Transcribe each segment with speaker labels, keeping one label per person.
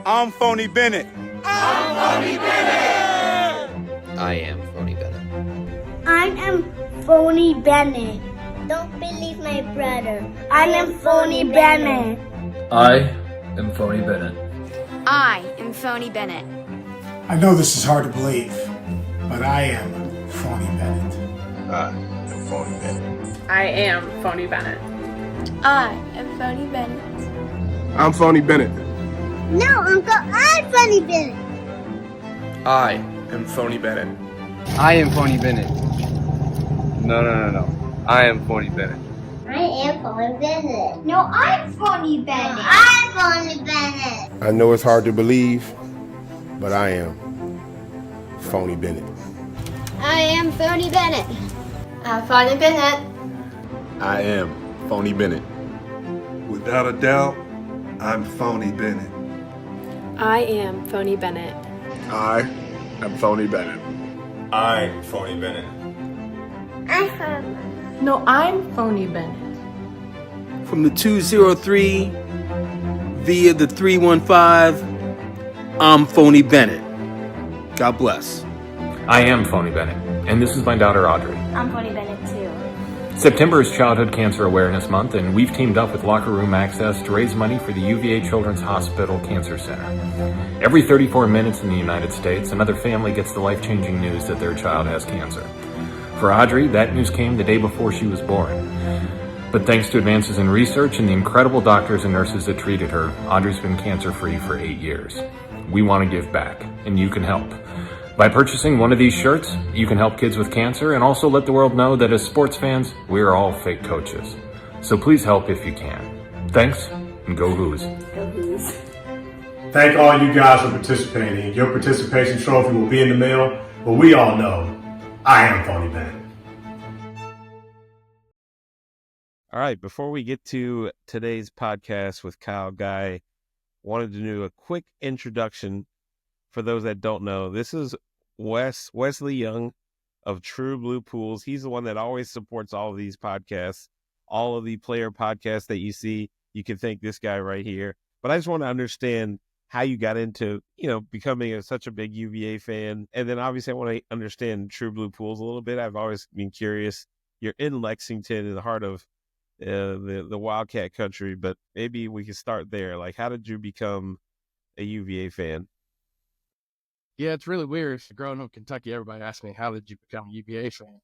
Speaker 1: I'm Phony Bennett.
Speaker 2: I'm Phony Bennett.
Speaker 3: I am Phony Bennett.
Speaker 4: I am Phony Bennett. Don't believe my brother. I am Phony Bennett.
Speaker 5: I am Phony Bennett.
Speaker 6: I am Phony Bennett.
Speaker 7: I know this is hard to believe, but I am Phony Bennett.
Speaker 8: I am Phony Bennett.
Speaker 9: I am Phony Bennett.
Speaker 6: I am Phony Bennett.
Speaker 8: I'm Phony Bennett.
Speaker 4: No, Uncle, I'm Phony Bennett.
Speaker 8: I am Phony Bennett.
Speaker 3: I am Phony Bennett.
Speaker 8: No. I am Phony Bennett.
Speaker 4: I am Phony Bennett. No, I'm Phony Bennett. I'm Phony Bennett.
Speaker 10: I know it's hard to believe, but I am Phony Bennett.
Speaker 6: I am Phony Bennett. I'm Phony Bennett.
Speaker 10: I am Phony Bennett.
Speaker 11: Without a doubt, I'm Phony Bennett.
Speaker 9: I am Phony Bennett.
Speaker 10: I am Phony Bennett.
Speaker 1: I'm Phony Bennett.
Speaker 9: No, I'm Phony Bennett.
Speaker 3: From the 203 via the 315, I'm Phony Bennett. God bless.
Speaker 5: I am Phony Bennett, and this is my daughter Audrey.
Speaker 6: I'm Phony Bennett too.
Speaker 5: September is Childhood Cancer Awareness Month, and we've teamed up with Locker Room Access to raise money for the UVA Children's Hospital Cancer Center. Every 34 minutes in the United States, another family gets the life-changing news that their child has cancer. For Audrey, that news came the day before she was born. But thanks to advances in research and the incredible doctors and nurses that treated her, Audrey's been cancer-free for 8 years. We want to give back, and you can help. By purchasing one of these shirts, you can help kids with cancer and also let the world know that as sports fans, we are all fake coaches. So please help if you can. Thanks, and go Hoos.
Speaker 6: Go Hoos.
Speaker 7: Thank all you guys for participating. Your participation trophy will be in the mail, but we all know I am Phony Bennett.
Speaker 2: All right, before we get to today's podcast with Kyle Guy, wanted to do a quick introduction for those that don't know. This is Wesley Young of True Blue Pools. He's the one that always supports all of these podcasts, all of the player podcasts that you see. You can thank this guy right here. But I just want to understand how you got into, becoming such a big UVA fan. And then obviously I want to understand True Blue Pools a little bit. I've always been curious. You're in Lexington, in the heart of the Wildcat country, but maybe we can start there. Like, how did you become a UVA fan?
Speaker 12: Yeah, it's really weird. Growing up in Kentucky, everybody asks me, how did you become a UVA fan?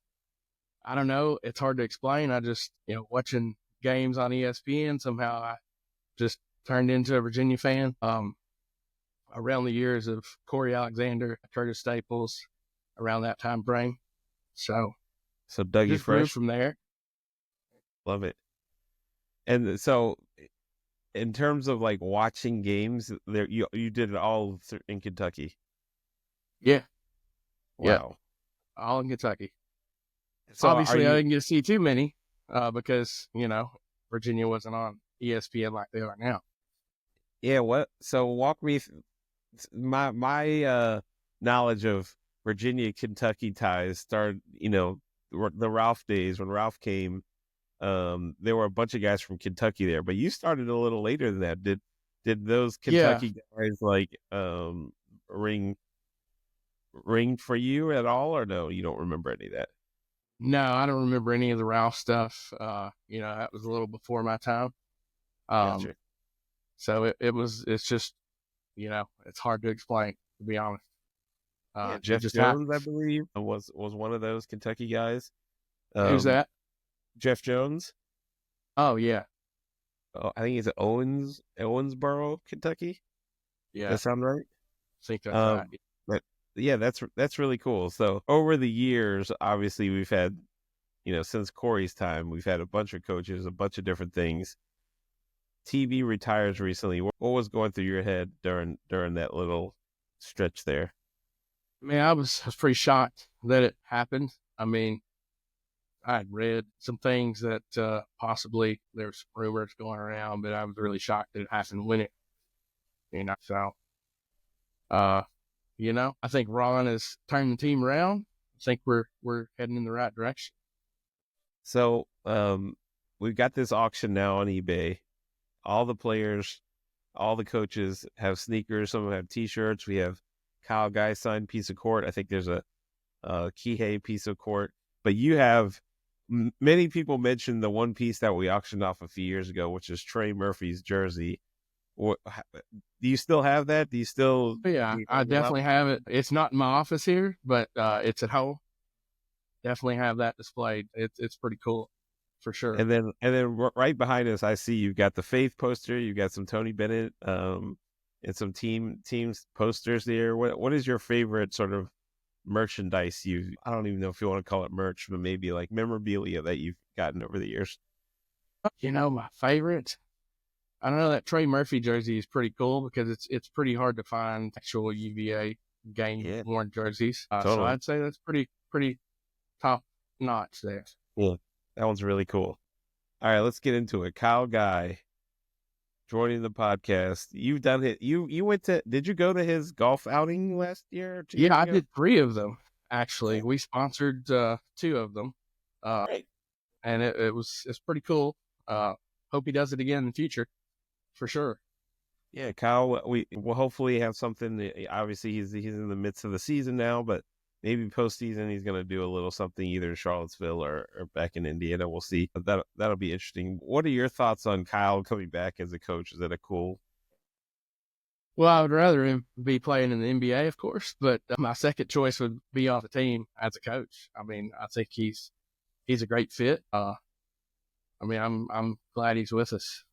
Speaker 12: I don't know. It's hard to explain. I just, watching games on ESPN, somehow I just turned into a Virginia fan. Around the years of Corey Alexander, Curtis Staples, around that time frame. So
Speaker 2: Dougie
Speaker 12: just
Speaker 2: Fresh
Speaker 12: grew from there.
Speaker 2: Love it. And so, in terms of like watching games, there you did it all in Kentucky.
Speaker 12: Yeah.
Speaker 2: Wow.
Speaker 12: Yeah. All in Kentucky.
Speaker 2: So
Speaker 12: obviously, I didn't get to see too many because Virginia wasn't on ESPN like they are now.
Speaker 2: Yeah. What? So walk me. My knowledge of Virginia Kentucky ties started. The Ralph days when Ralph came. There were a bunch of guys from Kentucky there, but you started a little later than that. Did those Kentucky guys like ring for you at all, or no? You don't remember any of that?
Speaker 12: No, I don't remember any of the Ralph stuff. That was a little before my time.
Speaker 2: Gotcha.
Speaker 12: So it's just, it's hard to explain, to be honest.
Speaker 2: Jeff Jones, I believe, was one of those Kentucky guys.
Speaker 12: Who's that?
Speaker 2: Jeff Jones.
Speaker 12: Oh yeah.
Speaker 2: I think he's at Owensboro, Kentucky.
Speaker 12: Yeah.
Speaker 2: That sound right?
Speaker 12: I think that's right.
Speaker 2: But yeah, that's really cool. So over the years, obviously we've had, since Corey's time, we've had a bunch of coaches, a bunch of different things. TV retires recently. What was going through your head during that little stretch there?
Speaker 12: I mean, I was pretty shocked that it happened. I mean, I had read some things that possibly there's rumors going around, but I was really shocked that it happened when it, so, I think Ron has turned the team around. I think we're heading in the right direction.
Speaker 2: So, we've got this auction now on eBay. All the players all the coaches have sneakers. Some of them have T-shirts. We have Kyle Guy signed piece of court. I think there's a Kihei piece of court. But you have many people mentioned the one piece that we auctioned off a few years ago, which is Trey Murphy's jersey. Do you still have that? Do you still?
Speaker 12: Yeah, I definitely have it. It's not in my office here, but it's at home. Definitely have that displayed. It's pretty cool, for sure.
Speaker 2: And then right behind us, I see you've got the Faith poster. You've got some Tony Bennett, and some teams posters there. What is your favorite sort of merchandise I don't even know if you want to call it merch, but maybe like memorabilia that you've gotten over the years?
Speaker 12: My favorite, I don't know, that Trey Murphy jersey is pretty cool because it's pretty hard to find actual UVA game worn jerseys.
Speaker 2: Totally.
Speaker 12: So I'd say that's pretty top notch there.
Speaker 2: Yeah, that one's really cool. All right, let's get into it. Kyle Guy joining the podcast. You've done it. You went to? Did you go to his golf outing last year? Or 2 years ago?
Speaker 12: I did 3 of them actually. We sponsored 2 of them,
Speaker 2: Right.
Speaker 12: and it's pretty cool. Hope he does it again in the future, for sure.
Speaker 2: Yeah, Kyle. We will hopefully have something. Obviously, he's in the midst of the season now, but maybe postseason he's going to do a little something either in Charlottesville or back in Indiana. We'll see. That'll be interesting. What are your thoughts on Kyle coming back as a coach? Is that a cool?
Speaker 12: Well, I would rather him be playing in the NBA, of course, but my second choice would be off the team as a coach. I mean, I think he's a great fit. I'm glad he's with us.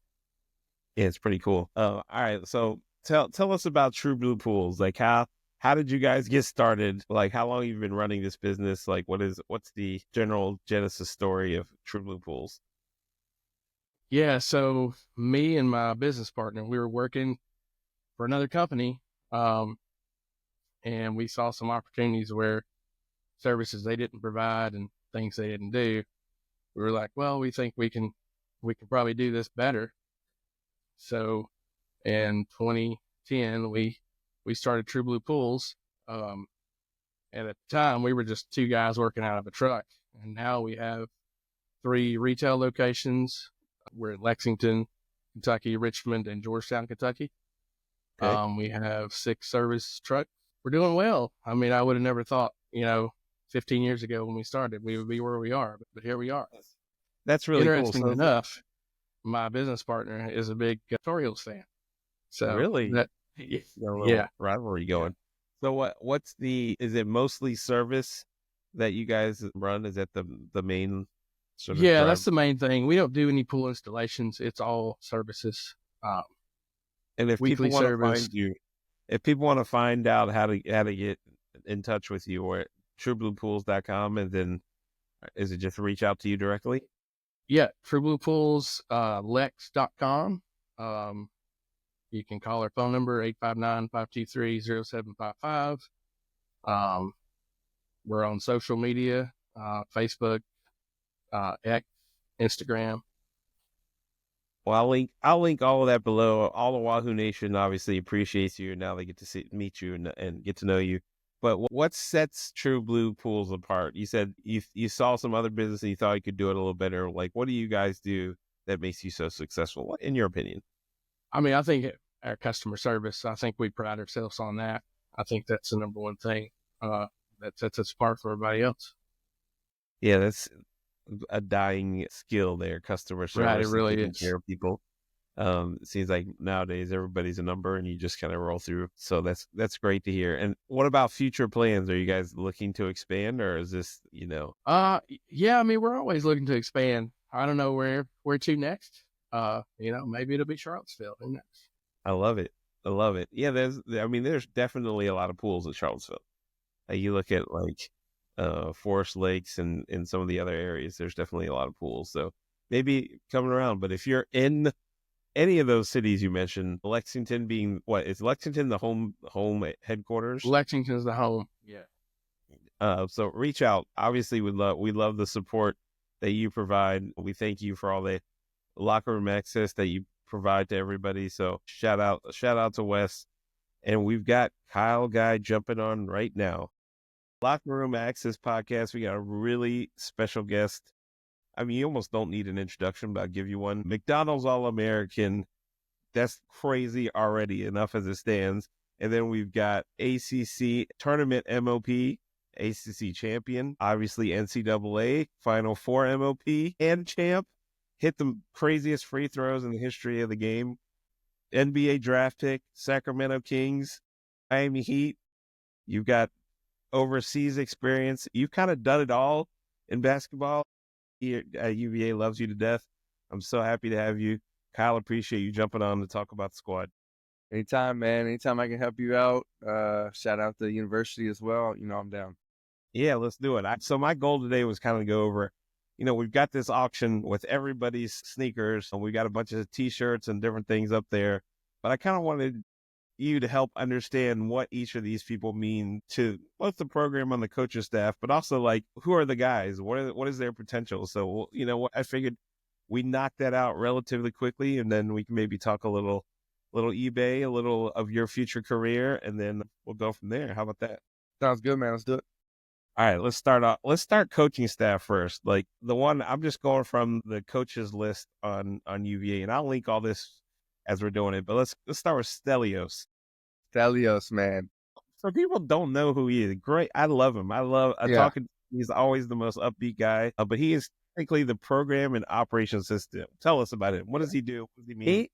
Speaker 2: Yeah, it's pretty cool. All right, so tell us about True Blue Pools. Like how did you guys get started? Like how long have you been running this business? Like what's the general genesis story of True Blue Pools?
Speaker 12: Yeah, so me and my business partner, we were working for another company, and we saw some opportunities where services they didn't provide and things they didn't do. We were like, well, we think we can probably do this better. So in 2010, we started True Blue Pools. And at the time, we were just 2 guys working out of a truck. And now we have 3 retail locations. We're in Lexington, Kentucky, Richmond, and Georgetown, Kentucky.
Speaker 2: Okay.
Speaker 12: We have 6 service trucks. We're doing well. I mean, I would have never thought, 15 years ago when we started, we would be where we are. But here we are.
Speaker 2: That's really
Speaker 12: Interesting
Speaker 2: cool.
Speaker 12: enough, my business partner is a big Orioles fan. So
Speaker 2: really,
Speaker 12: yeah,
Speaker 2: rivalry going. So is it mostly service that you guys run? Is that the main sort of drive?
Speaker 12: That's the main thing. We don't do any pool installations. It's all services.
Speaker 2: And if people want to find you, if people want to find out how to get in touch with you, or at truebluepools.com, and then is it just reach out to you directly?
Speaker 12: Yeah, truebluepools, lex.com. You can call our phone number, 859-523-0755. We're on social media, Facebook, X, Instagram.
Speaker 2: Well, I'll link all of that below. All of Wahoo Nation obviously appreciates you, and now they get to meet you and get to know you. But what sets True Blue Pools apart? You said you saw some other business and you thought you could do it a little better. Like, what do you guys do that makes you so successful, in your opinion?
Speaker 12: I mean, I think our customer service, I think we pride ourselves on that. I think that's the number one thing that sets us apart from everybody else.
Speaker 2: Yeah, that's a dying skill there, customer service.
Speaker 12: Right, it really
Speaker 2: taking
Speaker 12: is.
Speaker 2: care of people. It seems like nowadays everybody's a number and you just kind of roll through. So that's great to hear. And what about future plans? Are you guys looking to expand, or is this,
Speaker 12: Yeah, I mean, we're always looking to expand. I don't know where to next. Maybe it'll be Charlottesville. Who knows?
Speaker 2: I love it. Yeah, there's definitely a lot of pools in Charlottesville. You look at Forest Lakes and in some of the other areas, there's definitely a lot of pools. So maybe coming around. But if you're in any of those cities you mentioned, Lexington being is Lexington the home headquarters?
Speaker 12: Lexington's the home. Yeah.
Speaker 2: So reach out. Obviously, we love the support that you provide. We thank you for all the locker room access that you provide to everybody. So shout out to Wes. And we've got Kyle Guy jumping on right now. Locker Room Access Podcast. We got a really special guest. I mean, you almost don't need an introduction, but I'll give you one. McDonald's All-American, That's crazy already, enough as it stands. And then we've got ACC tournament MOP, ACC champion, obviously NCAA Final Four MOP and champ, hit the craziest free throws in the history of the game, NBA draft pick, Sacramento Kings, Miami Heat. You've got overseas experience. You've kind of done it all in basketball. Here at UVA loves you to death. I'm so happy to have you. Kyle, appreciate you jumping on to talk about the squad.
Speaker 8: Anytime, man. Anytime I can help you out. Shout out to the university as well. I'm down.
Speaker 2: Yeah, let's do it. So my goal today was kind of go over, we've got this auction with everybody's sneakers, and we've got a bunch of T-shirts and different things up there. But I kind of wanted you to help understand what each of these people mean to both the program and the coaching staff, but also like, who are the guys? What is their potential? So, I figured we knock that out relatively quickly, and then we can maybe talk a little eBay, a little of your future career, and then we'll go from there. How about that?
Speaker 8: Sounds good, man. Let's do it.
Speaker 2: All right, let's start off. Let's start coaching staff first. Like the one, I'm just going from the coaches list on UVA, and I'll link all this as we're doing it. But let's start with Stelios.
Speaker 8: Stelios, man.
Speaker 2: So people don't know who he is. Great, I love him. I love talking. He's always the most upbeat guy, but he is technically the program and operations system. Tell us about it. What does he do? What does he mean?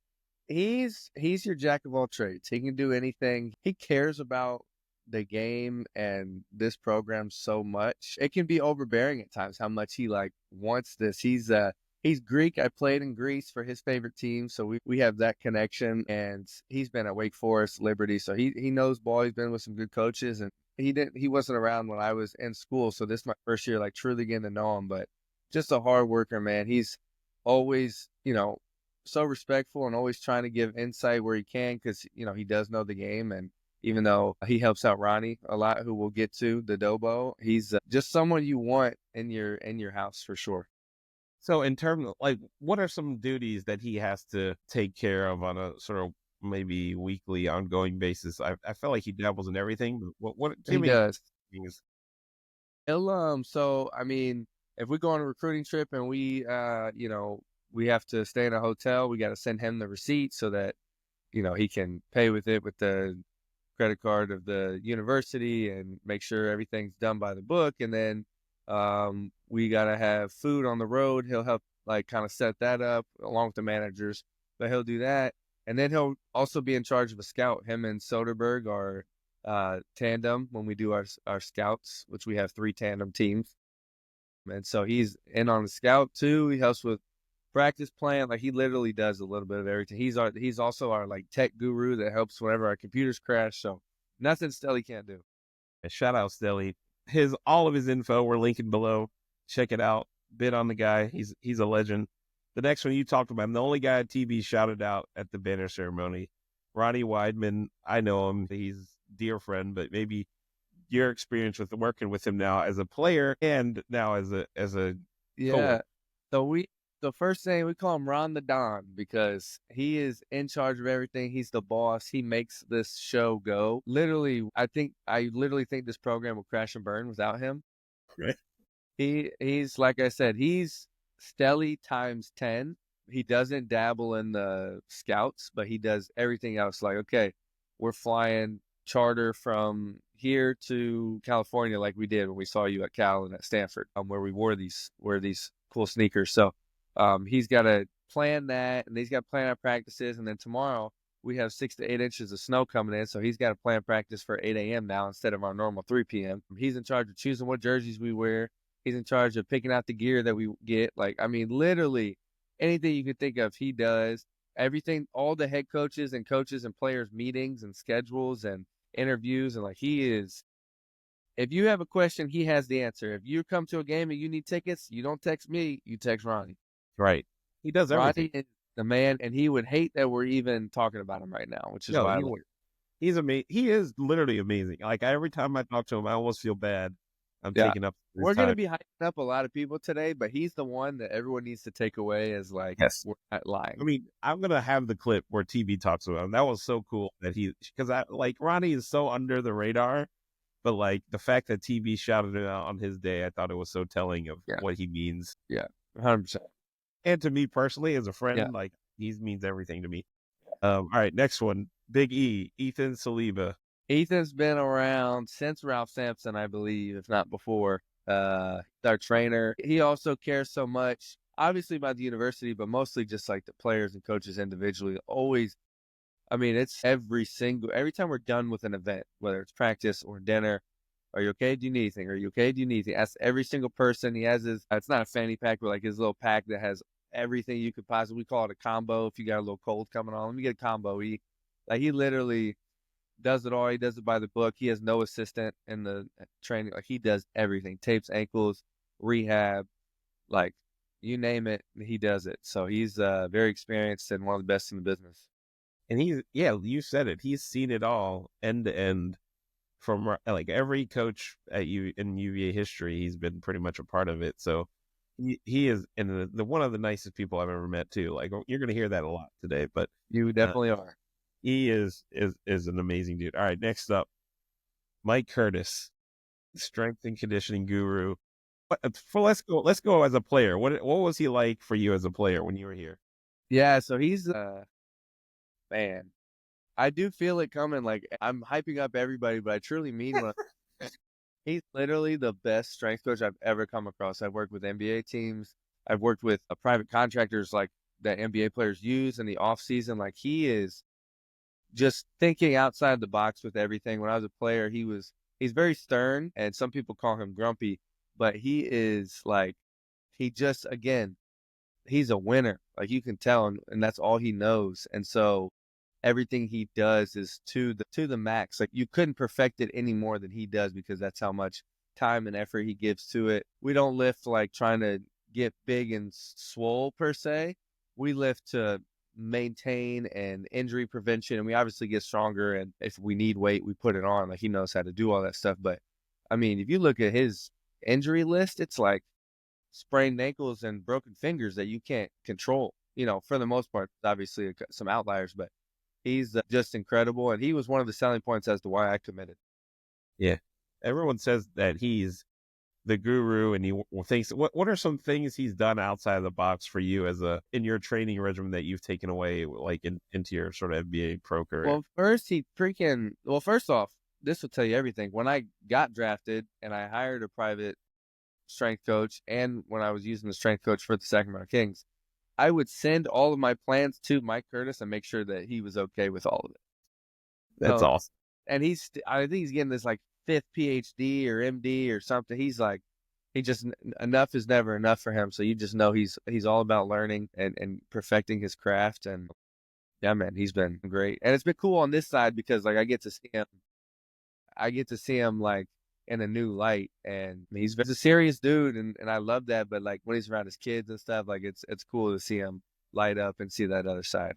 Speaker 8: He's your jack of all trades. He can do anything. He cares about the game and this program so much. It can be overbearing at times how much he wants this. He's Greek. I played in Greece for his favorite team, so we have that connection. And he's been at Wake Forest, Liberty, so he knows ball. He's been with some good coaches, and he wasn't around when I was in school, so this is my first year truly getting to know him. But just a hard worker, man. He's always so respectful and always trying to give insight where he can, because he does know the game. And even though he helps out Ronnie a lot, who we'll get to, the Dobo, he's just someone you want in your house for sure.
Speaker 2: So in terms of what are some duties that he has to take care of on a sort of maybe weekly, ongoing basis? I feel like he dabbles in everything, but what
Speaker 8: he does? He'll so I mean, if we go on a recruiting trip and we we have to stay in a hotel, we got to send him the receipt so that he can pay with the credit card of the university and make sure everything's done by the book. And then we got to have food on the road. He'll help kind of set that up along with the managers, but he'll do that. And then he'll also be in charge of a scout. Him and Soderberg are tandem when we do our scouts, which we have 3 tandem teams. And so he's in on the scout too. He helps with practice plan. He literally does a little bit of everything. He's also our tech guru that helps whenever our computers crash. So nothing Stelly can't do.
Speaker 2: Shout out Stelly. All of his info we're linking below. Check it out. Bid on the guy. He's a legend. The next one you talked about, the only guy TB shouted out at the banner ceremony, Ronnie Weidman. I know him. He's a dear friend, but maybe your experience with working with him now as a player and now as a
Speaker 8: yeah. So the first thing, we call him Ron the Don, because he is in charge of everything. He's the boss. He makes this show go. Literally, I literally think this program will crash and burn without him.
Speaker 2: Right.
Speaker 8: He's like I said, he's Stelly times 10. He doesn't dabble in the scouts, but he does everything else. Okay, we're flying charter from here to California like we did when we saw you at Cal and at Stanford, where we wore these cool sneakers. So he's got to plan that, and he's got to plan our practices. And then tomorrow we have 6 to 8 inches of snow coming in, so he's got to plan practice for 8 a.m. now instead of our normal 3 p.m. He's in charge of choosing what jerseys we wear. He's in charge of picking out the gear that we get. Literally anything you can think of, he does. Everything, all the head coaches and players meetings and schedules and interviews, and he is. If you have a question, he has the answer. If you come to a game and you need tickets, you don't text me, you text Ronnie.
Speaker 2: Right. He does everything.
Speaker 8: Ronnie is the man, and he would hate that we're even talking about him right now, which is why
Speaker 2: he's amazing. He is literally amazing. Every time I talk to him, I almost feel bad. I'm taking up.
Speaker 8: We're going to be hyping up a lot of people today, but he's the one that everyone needs to take away as
Speaker 2: yes.
Speaker 8: We're not lying.
Speaker 2: I mean, I'm going to have the clip where TB talks about him. That was so cool that because Ronnie is so under the radar, but the fact that TB shouted it out on his day, I thought it was so telling of what he means.
Speaker 8: Yeah, 100%.
Speaker 2: And to me personally, as a friend, he means everything to me. All right, next one. Big E, Ethan Saliba.
Speaker 8: Ethan's been around since Ralph Sampson, I believe, if not before. Our trainer. He also cares so much, obviously about the university, but mostly just like the players and coaches individually. Always, I mean, it's every time we're done with an event, whether it's practice or dinner. Are you okay? Do you need anything? Are you okay? Do you need anything? Ask every single person. He has his, it's not a fanny pack, but like his little pack that has everything you could possibly, we call it a combo. If you got a little cold coming on, let me get a combo. He literally does it all. He does it by the book. He has no assistant in the training. Like he does everything, tapes ankles, rehab, like you name it, he does it. So he's very experienced and one of the best in the business.
Speaker 2: And you said it. He's seen it all end to end from like every coach in UVA history. He's been pretty much a part of it. So he is the one of the nicest people I've ever met too. Like you're going to hear that a lot today, but
Speaker 8: you definitely are.
Speaker 2: He is an amazing dude. All right, next up, Mike Curtis, strength and conditioning guru. Let's go as a player. What was he like for you as a player when you were here?
Speaker 8: Yeah, so he's man. I do feel it coming. Like I'm hyping up everybody, but I truly mean what he's literally the best strength coach I've ever come across. I've worked with NBA teams. I've worked with private contractors like that NBA players use in the off season. Like he is just thinking outside the box with everything. When I was a player, he's very stern, and some people call him grumpy, but he is like, he's a winner. Like you can tell, and that's all he knows. And so everything he does is to the max. Like you couldn't perfect it any more than he does, because that's how much time and effort he gives to it. We don't lift like trying to get big and swole per se. We lift to maintain and injury prevention, and we obviously get stronger, and if we need weight we put it on. Like he knows how to do all that stuff. But I mean, if you look at his injury list, it's like sprained ankles and broken fingers that you can't control, for the most part. Obviously some outliers, but he's just incredible, and he was one of the selling points as to why I committed.
Speaker 2: Yeah, everyone says that he's the guru, and he thinks. What are some things he's done outside of the box for you in your training regimen that you've taken away, like into your sort of NBA pro career?
Speaker 8: Well, first off, this will tell you everything. When I got drafted and I hired a private strength coach, and when I was using the strength coach for the Sacramento Kings, I would send all of my plans to Mike Curtis and make sure that he was okay with all of it.
Speaker 2: That's awesome.
Speaker 8: And I think he's getting this like 5th PhD or MD or something. He's like, enough is never enough for him. So you just know he's all about learning and perfecting his craft. And yeah, man, he's been great. And it's been cool on this side because like I get to see him like in a new light, and he's a serious dude, and I love that. But like when he's around his kids and stuff, like it's cool to see him light up and see that other side.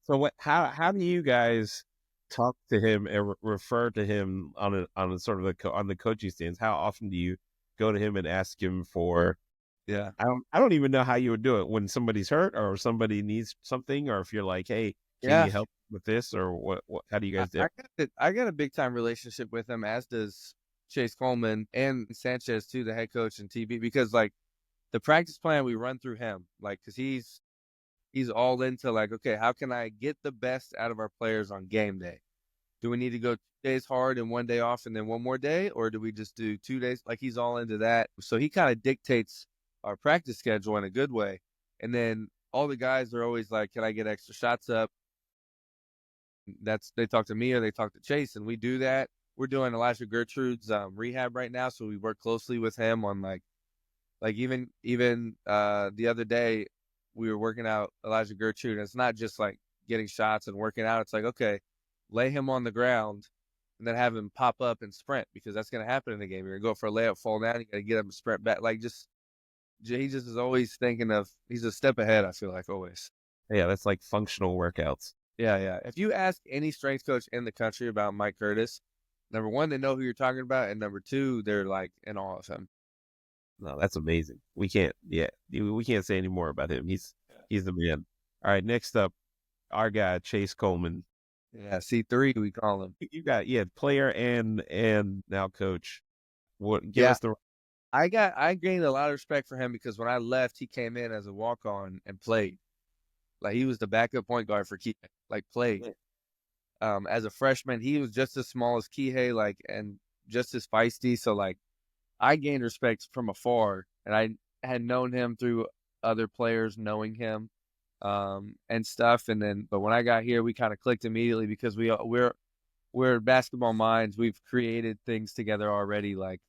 Speaker 2: So how do you guys talk to him and refer to him on a sort of on the coaching stands? How often do you go to him and ask him for?
Speaker 8: Yeah,
Speaker 2: I don't even know how you would do it when somebody's hurt or somebody needs something, or if you're like, hey, can you help with this, or what? How do you guys do it?
Speaker 8: I got a big time relationship with him, as does Chase Coleman and Sanchez too, the head coach and TB, because like the practice plan we run through him, like because he's all into like, okay, how can I get the best out of our players on game day? Do we need to go 2 days hard and 1 day off and then one more day, or do we just do 2 days? Like he's all into that. So he kind of dictates our practice schedule in a good way. And then all the guys are always like, can I get extra shots up? They talk to me or they talk to Chase, and we do that. We're doing Elijah Gertrude's rehab right now, so we work closely with him on like even the other day we were working out Elijah Gertrude, and it's not just like getting shots and working out. It's like, okay, lay him on the ground and then have him pop up and sprint, because that's going to happen in the game. You're going to go for a layup, fall down, you got to get him to sprint back. Like he just is always thinking he's a step ahead, I feel like, always.
Speaker 2: Yeah, that's like functional workouts.
Speaker 8: Yeah. If you ask any strength coach in the country about Mike Curtis, number one, they know who you're talking about, and number two, they're like in awe of him.
Speaker 2: No, that's amazing. We can't say any more about him. He's the man. All right, next up, our guy Chase Coleman.
Speaker 8: Yeah, C3 we call him.
Speaker 2: You got player and now coach.
Speaker 8: I gained a lot of respect for him because when I left, he came in as a walk-on and played. Like he was the backup point guard for Kihei, like played. As a freshman, he was just as small as Kihei, like, and just as feisty. So like, I gained respect from afar, and I had known him through other players knowing him, and stuff. And then, but when I got here, we kind of clicked immediately because we're basketball minds. We've created things together already. Like,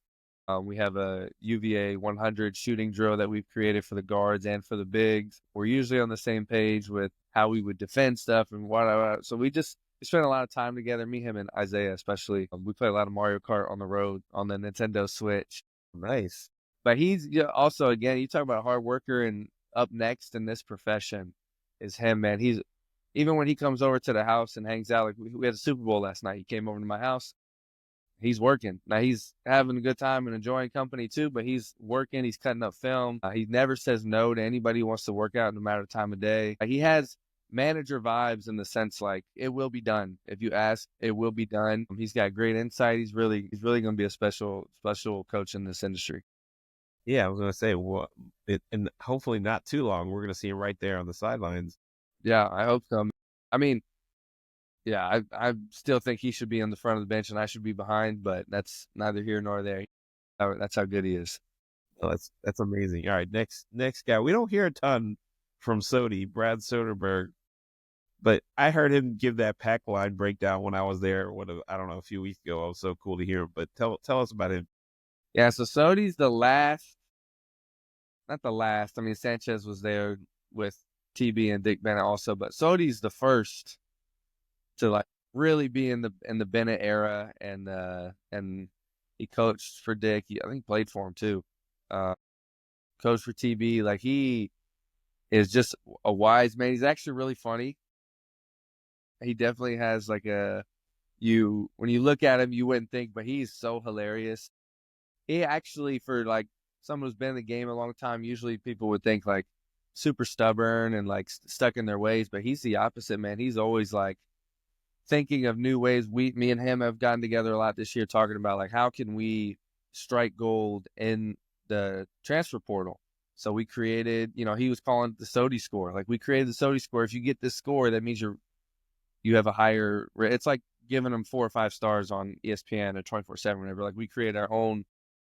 Speaker 8: we have a UVA 100 shooting drill that we've created for the guards and for the bigs. We're usually on the same page with how we would defend stuff and what. So we spent a lot of time together, me, him, and Isaiah especially. We play a lot of Mario Kart on the road on the Nintendo Switch.
Speaker 2: Nice.
Speaker 8: But he's also, again, you talk about a hard worker, and up next in this profession is him, man. He's, even when he comes over to the house and hangs out, like we had a Super Bowl last night. He came over to my house. He's working. Now he's having a good time and enjoying company too, but he's working. He's cutting up film. He never says no to anybody who wants to work out no matter the time of day. He has manager vibes in the sense like it will be done. If you ask, it will be done. He's got great insight. He's really going to be a special coach in this industry.
Speaker 2: Yeah, I was going to say, and hopefully not too long, we're going to see him right there on the sidelines.
Speaker 8: Yeah, I hope so. I mean, yeah, I still think he should be on the front of the bench and I should be behind, but that's neither here nor there. That's how good he is.
Speaker 2: Oh, that's amazing. All right, next guy. We don't hear a ton from Brad Soderberg, but I heard him give that pack line breakdown when I was there. I don't know, a few weeks ago. It was so cool to hear him. But tell us about him.
Speaker 8: Yeah, so Sodi's the last, not the last. I mean, Sanchez was there with TB and Dick Bennett also, but Sodi's the first to like really be in the Bennett era, and he coached for Dick. I think played for him too. Coached for TB. Like, he is just a wise man. He's actually really funny. He definitely has like when you look at him, you wouldn't think, but he's so hilarious. He actually, for like someone who's been in the game a long time, usually people would think like super stubborn and like stuck in their ways, but he's the opposite, man. He's always like thinking of new ways. Me and him have gotten together a lot this year talking about like, how can we strike gold in the transfer portal? So we created, he was calling it the Sodi score. Like, we created the Sodi score. If you get this score, that means you have a higher, it's like giving them 4 or 5 stars on ESPN or 24/7, whatever. Like, we created our own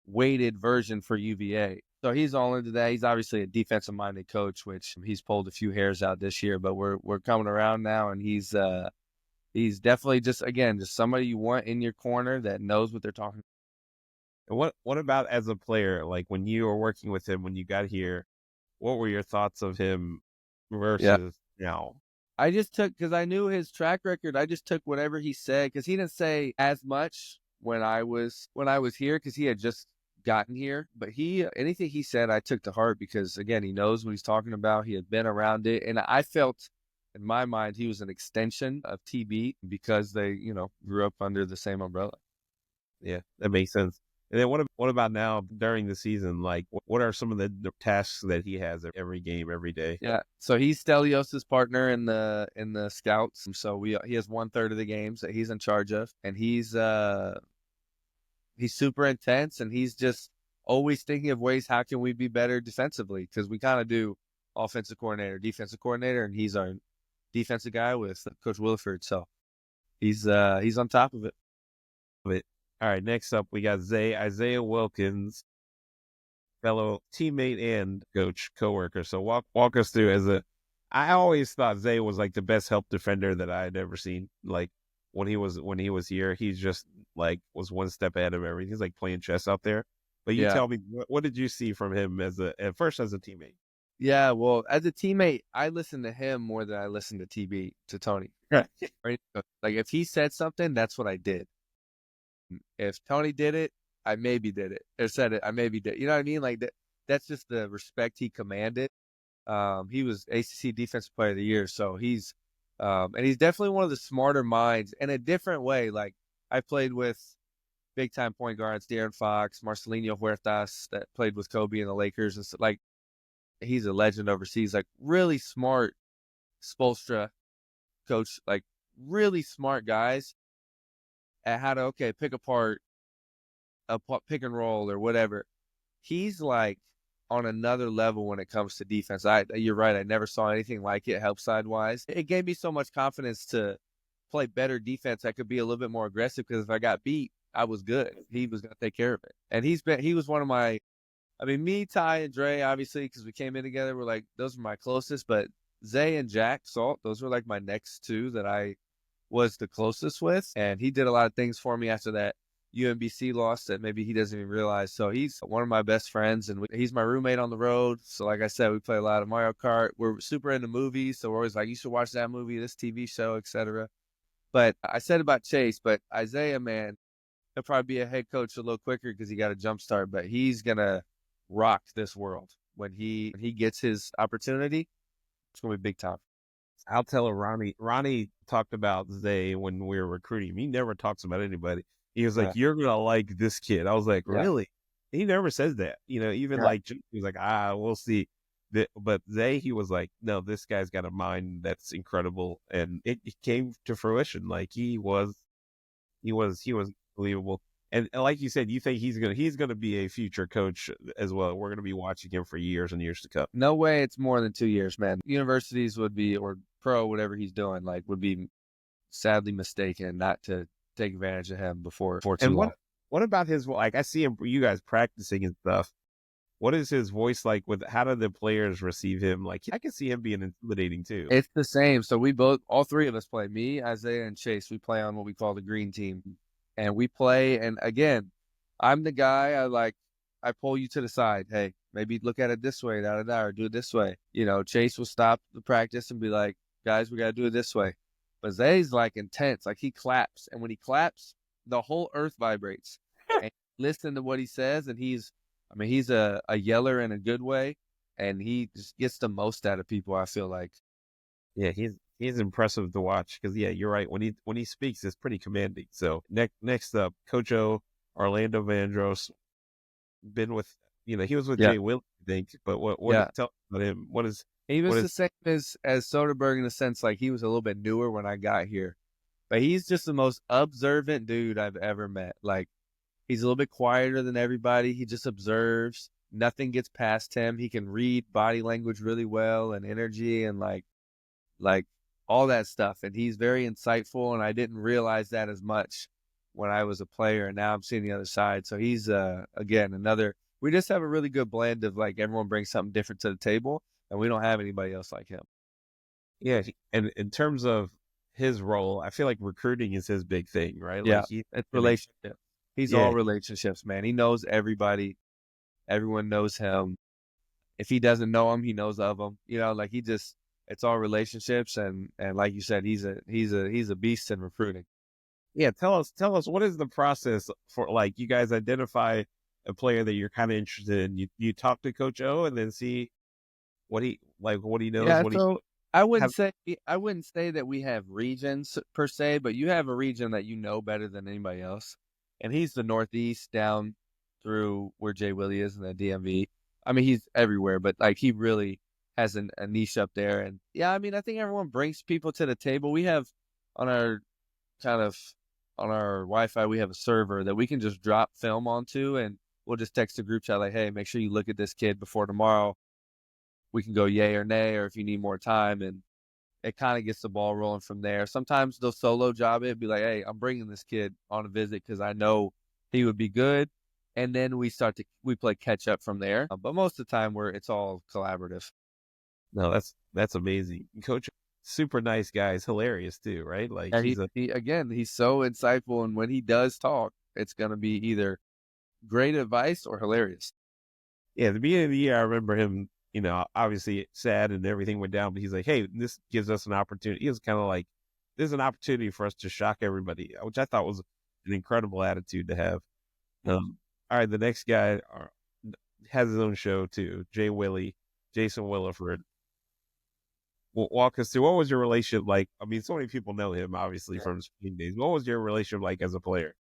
Speaker 8: weighted version for UVA. So he's all into that. He's obviously a defensive minded coach, which he's pulled a few hairs out this year, but we're coming around now, and he's definitely just somebody you want in your corner that knows what they're talking about.
Speaker 2: And what about as a player? Like, when you were working with him when you got here, what were your thoughts of him versus now?
Speaker 8: I just took, because I knew his track record, I just took whatever he said, because he didn't say as much when I was here, because he had just gotten here. But anything he said, I took to heart, because again, he knows what he's talking about. He had been around it, and I felt in my mind he was an extension of TB because they, grew up under the same umbrella.
Speaker 2: Yeah, that makes sense. And then what about now during the season? Like, what are some of the tasks that he has every game, every day?
Speaker 8: Yeah, so he's Stelios' partner in the scouts. So he has 1/3 of the games that he's in charge of, and he's super intense, and he's just always thinking of ways, how can we be better defensively? Because we kind of do offensive coordinator, defensive coordinator, and he's our defensive guy with Coach Williford. So he's on top of it.
Speaker 2: All right, next up, we got Isaiah Wilkins, fellow teammate and coworker. So walk us through. I always thought Zay was like the best help defender that I had ever seen. Like, when he was here, he's just like was one step ahead of everything. He's like playing chess out there. But you tell me, what did you see from him at first as a teammate?
Speaker 8: Yeah, well, as a teammate, I listened to him more than I listened to Tony.
Speaker 2: Right.
Speaker 8: Like, if he said something, that's what I did. If Tony did it, I maybe did it. Or said it, I maybe did. You know what I mean? Like, that's just the respect he commanded. He was ACC Defensive Player of the Year, so he's definitely one of the smarter minds in a different way. Like, I played with big time point guards, De'Aaron Fox, Marcelinho Huertas, that played with Kobe and the Lakers, and so, like, he's a legend overseas. Like, really smart Spoelstra coach, like really smart guys at how to pick apart a pick and roll or whatever. He's like on another level when it comes to defense. You're right. I never saw anything like it help side wise. It gave me so much confidence to play better defense. I could be a little bit more aggressive because if I got beat, I was good. He was going to take care of it. And he was one of my, I mean, me, Ty, and Dre, obviously, because we came in together, we're like, those were my closest. But Zay and Jack Salt, those were like my next two that I was the closest with. And he did a lot of things for me after that UMBC loss that maybe he doesn't even realize. So he's one of my best friends, and he's my roommate on the road. So like I said, we play a lot of Mario Kart. We're super into movies, so we're always like, you should watch that movie, this TV show, etc. But I said about Chase, but Isaiah, man, he'll probably be a head coach a little quicker because he got a jump start, but he's going to rock this world. When he gets his opportunity, it's going to be big time.
Speaker 2: I'll tell her, Ronnie talked about Zay when we were recruiting him. He never talks about anybody. He was like, you're going to like this kid. I was like, really? He never says that. Even like, he was like, we'll see. But Zay, he was like, no, this guy's got a mind that's incredible. And it came to fruition. Like he was believable. And like you said, you think he's gonna be a future coach as well. We're gonna be watching him for years and years to come.
Speaker 8: No way it's more than 2 years, man. Universities would be, or pro, whatever he's doing, like would be sadly mistaken not to take advantage of him before too long.
Speaker 2: What about his, like I see him, you guys practicing and stuff. What is his voice like how do the players receive him? Like I can see him being intimidating too.
Speaker 8: It's the same. So we all three of us play, me, Isaiah, and Chase. We play on what we call the green team. And we play, and again, I'm the guy, I pull you to the side. Hey, maybe look at it this way, or do it this way. Chase will stop the practice and be like, guys, we got to do it this way. But Zay's like intense. Like he claps. And when he claps, the whole earth vibrates. And listen to what he says. And he's a yeller in a good way. And he just gets the most out of people, I feel like.
Speaker 2: Yeah, he's impressive to watch because you're right. When he speaks, it's pretty commanding. So next up, Coach O, Orlando Vandross, been with he was with Jay Will, I think. But what tell about him?
Speaker 8: He was the same as Soderbergh in the sense like he was a little bit newer when I got here, but he's just the most observant dude I've ever met. Like he's a little bit quieter than everybody. He just observes. Nothing gets past him. He can read body language really well and energy and like all that stuff. And he's very insightful. And I didn't realize that as much when I was a player. And now I'm seeing the other side. So he's, again, we just have a really good blend of like everyone brings something different to the table. And we don't have anybody else like him.
Speaker 2: Yeah. And in terms of his role, I feel like recruiting is his big thing, right?
Speaker 8: Yeah.
Speaker 2: Like
Speaker 8: it's relationship. He's all relationships, man. He knows everybody. Everyone knows him. If he doesn't know him, he knows of him. It's all relationships, and like you said, he's a beast in recruiting.
Speaker 2: Yeah, tell us what is the process for, like, you guys identify a player that you're kind of interested in. You talk to Coach O and then see what he knows.
Speaker 8: Yeah, I wouldn't say that we have regions per se, but you have a region that you know better than anybody else, and he's the Northeast down through where Jay Willie is in the DMV. I mean, he's everywhere, but like he really has a niche up there. And I think everyone brings people to the table. We have on our Wi-Fi, we have a server that we can just drop film onto, and we'll just text the group chat like, hey, make sure you look at this kid before tomorrow. We can go yay or nay, or if you need more time, and it kind of gets the ball rolling from there. Sometimes they'll solo job it, be like, hey, I'm bringing this kid on a visit because I know he would be good. And then we play catch up from there. But most of the time it's all collaborative.
Speaker 2: No, that's amazing. Coach, super nice guy. He's hilarious too, right? Like
Speaker 8: he's so insightful, and when he does talk, it's gonna be either great advice or hilarious.
Speaker 2: Yeah, at the beginning of the year, I remember him, obviously sad and everything went down, but he's like, hey, this gives us an opportunity. He was kind of like, this is an opportunity for us to shock everybody, which I thought was an incredible attitude to have. All right, the next guy has his own show too, Jason Williford. Walk us through, what was your relationship like? I mean, so many people know him, obviously, from his playing days. What was your relationship like as a player?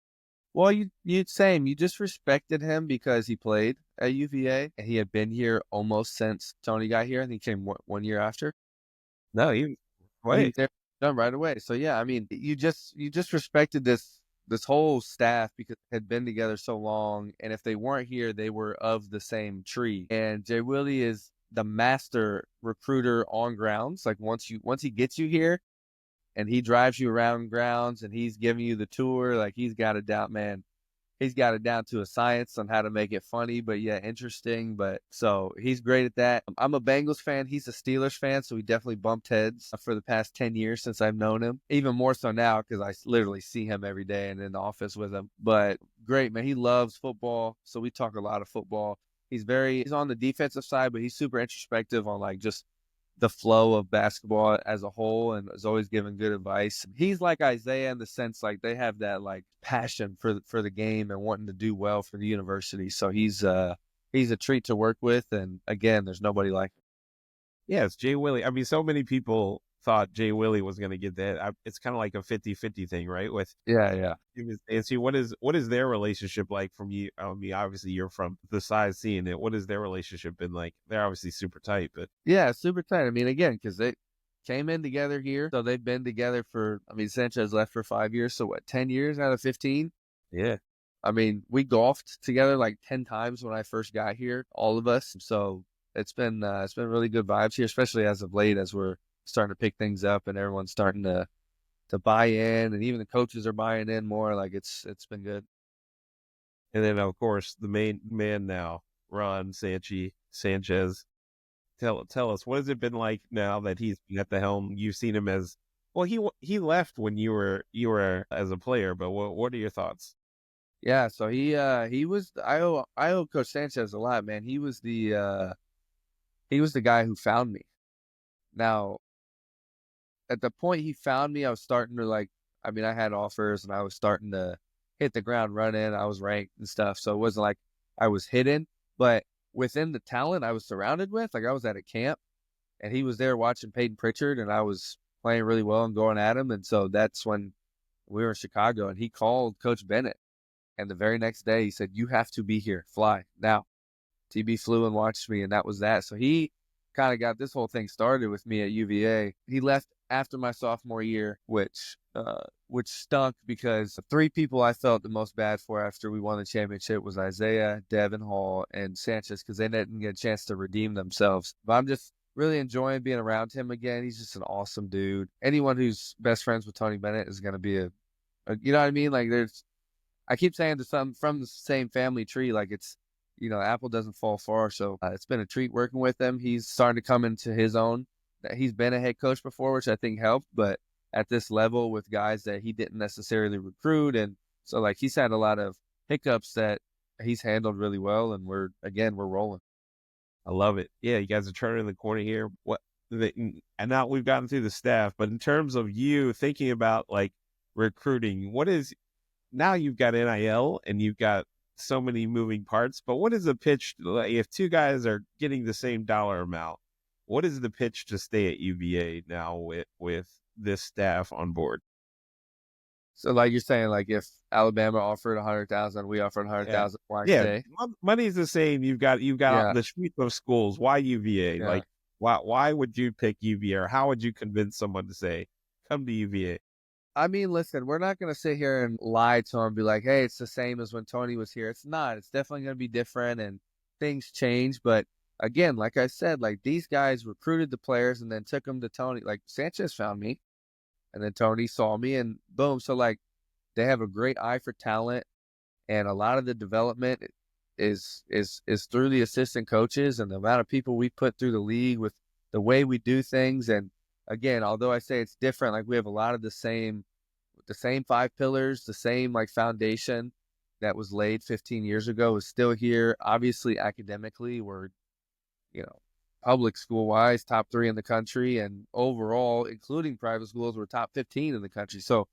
Speaker 8: Well, you just respected him because he played at UVA, and he had been here almost since Tony got here, and he came one year after.
Speaker 2: No, he was
Speaker 8: done right away. So, you just respected this this whole staff, because they had been together so long, and if they weren't here, they were of the same tree. And Jay Willie is the master recruiter on grounds. Like once he gets you here and he drives you around grounds and he's giving you the tour, like he's got it down, man. He's got it down to a science on how to make it funny, but yeah, interesting. But so he's great at that. I'm a Bengals fan. He's a Steelers fan. So we definitely bumped heads for the past 10 years since I've known him. Even more so now because I literally see him every day and in the office with him. But great, man. He loves football. So we talk a lot of football. He's on the defensive side, but he's super introspective on like just the flow of basketball as a whole, and is always giving good advice. He's like Isaiah in the sense like they have that like passion for the game and wanting to do well for the university. So he's a treat to work with, and again, there's nobody like him.
Speaker 2: Yeah, it's Jay Willie. I mean, so many people thought Jay Willie was going to get that. It's kind of like a 50-50 thing, right? With and see, what is their relationship like from you? I mean, obviously you're from the side seeing it. What has their relationship been like? They're obviously super tight, but
Speaker 8: yeah, super tight. I mean, again, because they came in together here, so they've been together for. I mean, Sanchez left for 5 years, so what? 10 years out of 15.
Speaker 2: Yeah.
Speaker 8: I mean, we golfed together like 10 times when I first got here, all of us. So it's been really good vibes here, especially as of late, as we're starting to pick things up and everyone's starting to buy in, and even the coaches are buying in more. Like it's been good.
Speaker 2: And then of course the main man now, Ron Sanchez. Tell us, what has it been like now that he's at the helm? You've seen him as well. He left when you were as a player, but what are your thoughts?
Speaker 8: Yeah, so he was. I owe Coach Sanchez a lot, man. He was the guy who found me. Now, at the point he found me, I was starting to I had offers and I was starting to hit the ground running. I was ranked and stuff. So it wasn't like I was hidden, but within the talent I was surrounded with, like I was at a camp and he was there watching Peyton Pritchard and I was playing really well and going at him. And so that's when we were in Chicago and he called Coach Bennett. And the very next day he said, "You have to be here, fly now." TB flew and watched me, and that was that. So he kind of got this whole thing started with me at UVA. He left after my sophomore year, which stunk because the three people I felt the most bad for after we won the championship was Isaiah, Devin Hall, and Sanchez, because they didn't get a chance to redeem themselves. But I'm just really enjoying being around him again. He's just an awesome dude. Anyone who's best friends with Tony Bennett is going to be a you know what I mean? Like I keep saying to some from the same family tree, like it's, apple doesn't fall far. So it's been a treat working with him. He's starting to come into his own. He's been a head coach before, which I think helped, but at this level with guys that he didn't necessarily recruit. And so like he's had a lot of hiccups that he's handled really well. And we're rolling.
Speaker 2: I love it. Yeah, you guys are turning the corner here. And now we've gotten through the staff, but in terms of you thinking about like recruiting, now you've got NIL and you've got so many moving parts, but what is the pitch? Like if two guys are getting the same dollar amount, what is the pitch to stay at UVA now with this staff on board?
Speaker 8: So like you're saying, like if Alabama offered 100,000, we offered 100,000, why stay?
Speaker 2: Money's the same. You've got the suite of schools. Why UVA?
Speaker 8: Yeah.
Speaker 2: Like why would you pick UVA, or how would you convince someone to say, come to UVA?
Speaker 8: I mean, listen, we're not going to sit here and lie to him and be like, hey, it's the same as when Tony was here. It's not. It's definitely going to be different and things change. But again, like I said, like these guys recruited the players and then took them to Tony. Like Sanchez found me and then Tony saw me and boom. So like they have a great eye for talent, and a lot of the development is through the assistant coaches and the amount of people we put through the league with the way we do things. And again, although I say it's different, like we have a lot of the same 5 pillars, the same like foundation that was laid 15 years ago is still here. Obviously, academically, we're, public school wise, top 3 in the country, and overall, including private schools, we're top 15 in the country. So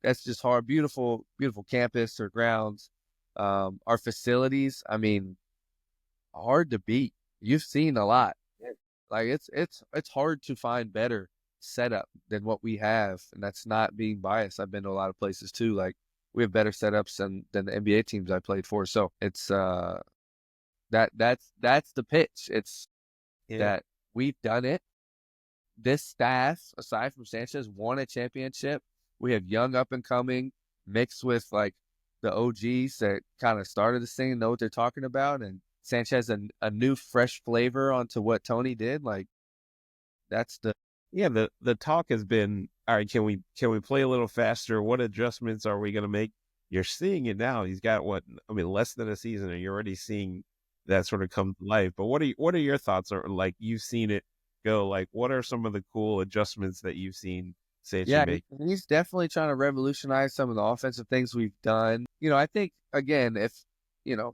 Speaker 8: that's just hard. Beautiful, beautiful campus or grounds. Our facilities, I mean, hard to beat. You've seen a lot. Like it's hard to find better setup than what we have, and that's not being biased. I've been to a lot of places too. Like we have better setups than the NBA teams I played for. So it's that's the pitch. It's that we've done it. This staff, aside from Sanchez, won a championship. We have young up and coming mixed with like the OGs that kind of started this thing and know what they're talking about, and Sanchez a new fresh flavor onto what Tony did. Like that's
Speaker 2: the talk has been, all right, can we play a little faster? What adjustments are we going to make? You're seeing it now. He's got less than a season, and you're already seeing that sort of come to life. But what are your thoughts? Or like you've seen it go? Like what are some of the cool adjustments that you've seen Sanchez make?
Speaker 8: He's definitely trying to revolutionize some of the offensive things we've done. I think again, if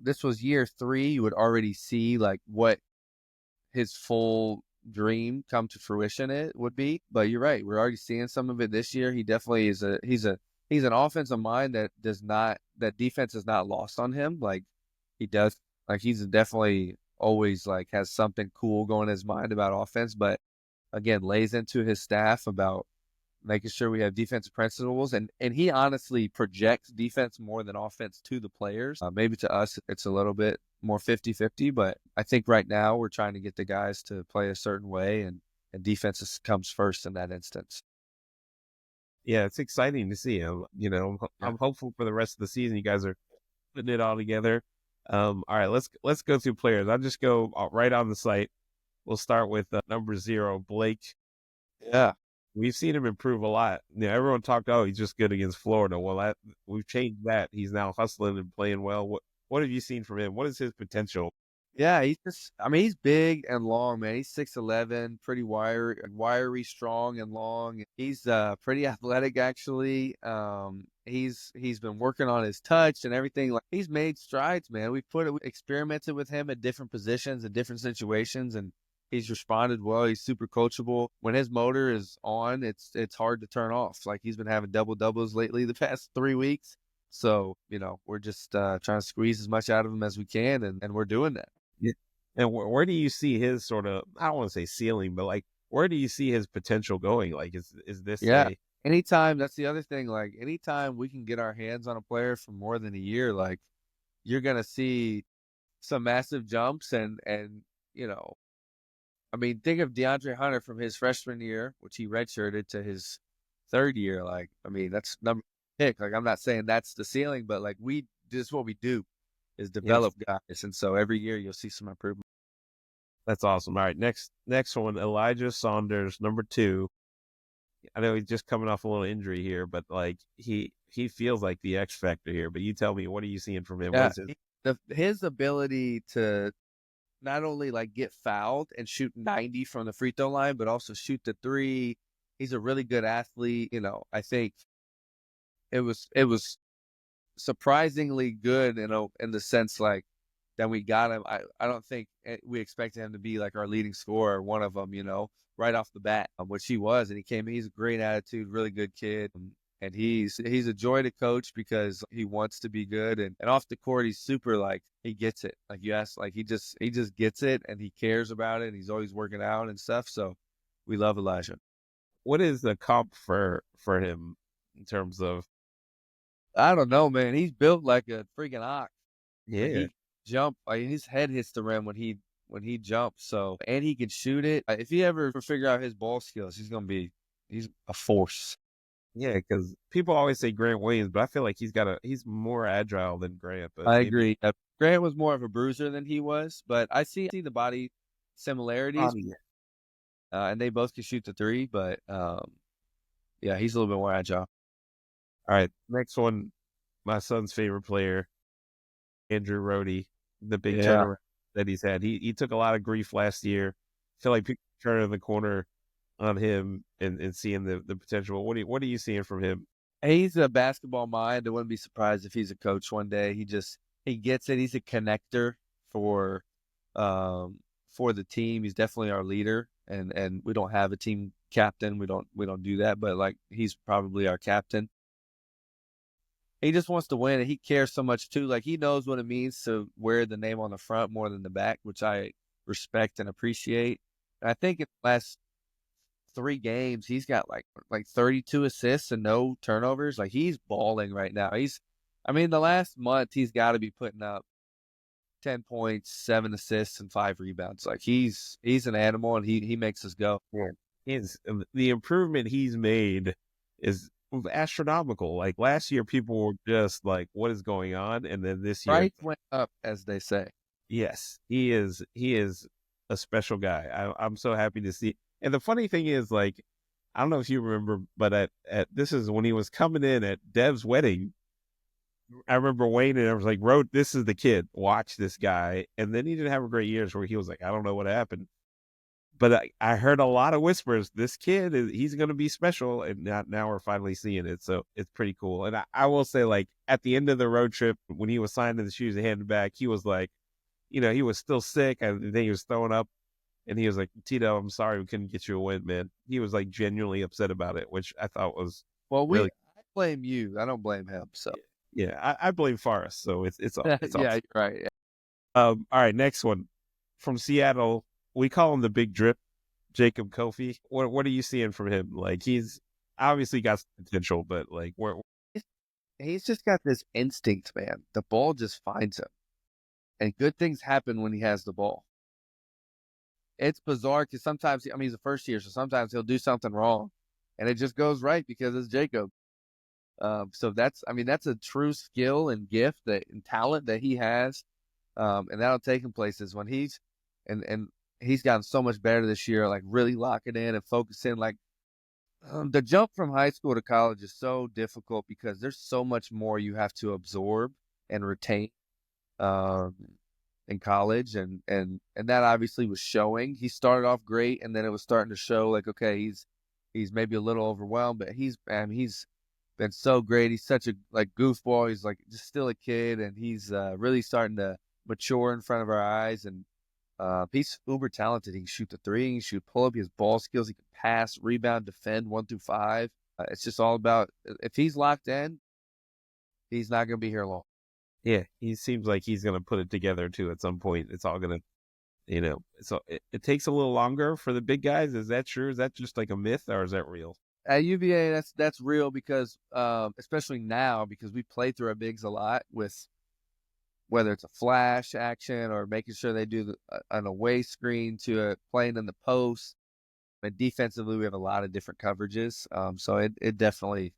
Speaker 8: this was year 3, you would already see like what his full dream come to fruition it would be. But you're right, we're already seeing some of it this year. He definitely is he's an offensive mind that defense is not lost on him. Like he does, like he's definitely always like has something cool going in his mind about offense, but again, lays into his staff about making sure we have defensive principles. And he honestly projects defense more than offense to the players. Maybe to us, it's a little bit more 50-50, but I think right now we're trying to get the guys to play a certain way, and defense comes first in that instance.
Speaker 2: Yeah, it's exciting to see him. I'm hopeful for the rest of the season. You guys are putting it all together. All right, let's go through players. I'll just go right on the site. We'll start with number 0, Blake.
Speaker 8: Yeah.
Speaker 2: We've seen him improve a lot. Everyone talked, he's just good against Florida. Well, we've changed that. He's now hustling and playing well. What have you seen from him? What is his potential?
Speaker 8: Yeah, he's big and long, man. He's 6'11", pretty wiry, strong and long. He's pretty athletic, actually. He's been working on his touch and everything. Like he's made strides, man. We experimented with him at different positions and different situations, and he's responded well. He's super coachable. When his motor is on, it's hard to turn off. Like he's been having double-doubles lately the past 3 weeks. So, we're just trying to squeeze as much out of him as we can, and we're doing that.
Speaker 2: Yeah. And where do you see his sort of, I don't want to say ceiling, but like, where do you see his potential going? Like, is this?
Speaker 8: Yeah. Anytime, that's the other thing. Like, anytime we can get our hands on a player for more than a year, like, you're going to see some massive jumps and think of DeAndre Hunter from his freshman year, which he redshirted, to his 3rd year. Like, that's number pick. Like, I'm not saying that's the ceiling, but like this is what we do is develop guys. And so every year you'll see some improvement.
Speaker 2: That's awesome. All right. Next one, Elijah Saunders, number 2. I know he's just coming off a little injury here, but like he feels like the X factor here, but you tell me, what are you seeing from him?
Speaker 8: Yeah, his ability to not only like get fouled and shoot 90 from the free throw line, but also shoot the 3. He's a really good athlete. I think it was surprisingly good in the sense like that we got him. I don't think we expected him to be like our leading scorer, one of them, right off the bat, which he was. And he's a great attitude, really good kid. And he's a joy to coach because he wants to be good. And off the court, he's super, like, he gets it. Like you asked, like he just gets it, and he cares about it. And he's always working out and stuff. So we love Elijah.
Speaker 2: What is the comp for him in terms of?
Speaker 8: I don't know, man. He's built like a freaking ox.
Speaker 2: Yeah.
Speaker 8: Like he jump. His head hits the rim when he jumps. So, and he can shoot it. If he ever figure out his ball skills, he's a force.
Speaker 2: Yeah, because people always say Grant Williams, but I feel like he's more agile than Grant. But
Speaker 8: I agree. Grant was more of a bruiser than he was, but I see the body similarities. And they both can shoot the 3, but yeah, he's a little bit more agile.
Speaker 2: All right, next one, my son's favorite player, Andrew Rohde, the big turnaround that he's had. He took a lot of grief last year. I feel like people turning the corner on him and seeing the potential. What are you seeing from him?
Speaker 8: He's a basketball mind. I wouldn't be surprised if he's a coach one day. He gets it. He's a connector for the team. He's definitely our leader, and we don't have a team captain. We don't do that, but like he's probably our captain. He just wants to win, and he cares so much too. Like he knows what it means to wear the name on the front more than the back, which I respect and appreciate. And I think in the last 3 games, he's got like 32 assists and no turnovers. Like he's balling right now. The last month he's got to be putting up 10 points, 7 assists, and 5 rebounds. Like he's an animal, and he makes us go.
Speaker 2: Yeah. The improvement he's made is astronomical. Like last year, people were just like, "What is going on?" And then this year,
Speaker 8: Price went up, as they say.
Speaker 2: yes, he is. He is a special guy. I'm so happy to see. And the funny thing is, like, I don't know if you remember, but at this is when he was coming in at Dev's wedding. I remember Wayne and I was like, "Wrote, this is the kid. Watch this guy." And then he didn't have a great years where he was like, "I don't know what happened." But I heard a lot of whispers. This kid he's going to be special, and now we're finally seeing it. So it's pretty cool. And I will say, like at the end of the road trip, when he was signing the shoes and handed back, he was like, he was still sick. I think he was throwing up, and he was like, "Tito, I'm sorry we couldn't get you a win, man." He was like genuinely upset about it, which I thought was really.
Speaker 8: I blame you. I don't blame him. So
Speaker 2: Yeah, I blame Forrest. So it's all.
Speaker 8: yeah, you're right. Yeah.
Speaker 2: All right, next one from Seattle. We call him the Big Drip, Jacob Kofi. What are you seeing from him? Like he's obviously got some potential, but like
Speaker 8: He's just got this instinct, man. The ball just finds him, and good things happen when he has the ball. It's bizarre because sometimes, he's a first year, so sometimes he'll do something wrong, and it just goes right because it's Jacob. So that's a true skill and gift and talent that he has, and that'll take him places when he's gotten so much better this year, like really locking in and focusing. Like the jump from high school to college is so difficult because there's so much more you have to absorb and retain in college, and that obviously was showing. He started off great, and then it was starting to show like, okay, he's maybe a little overwhelmed, but he's been so great. He's such a goofball. He's like just still a kid, and he's really starting to mature in front of our eyes. And he's uber talented. He can shoot the three, he can shoot pull up, he has ball skills, he can pass, rebound, defend 1 through 5. It's just all about, if he's locked in, he's not going to be here long.
Speaker 2: Yeah, he seems like he's going to put it together too at some point. It's all going to, so it takes a little longer for the big guys. Is that true? Is that just like a myth, or is that real?
Speaker 8: At UVA, that's real because, especially now, because we play through our bigs a lot with whether it's a flash action or making sure they do an away screen to playing in the post. And defensively, we have a lot of different coverages. So it definitely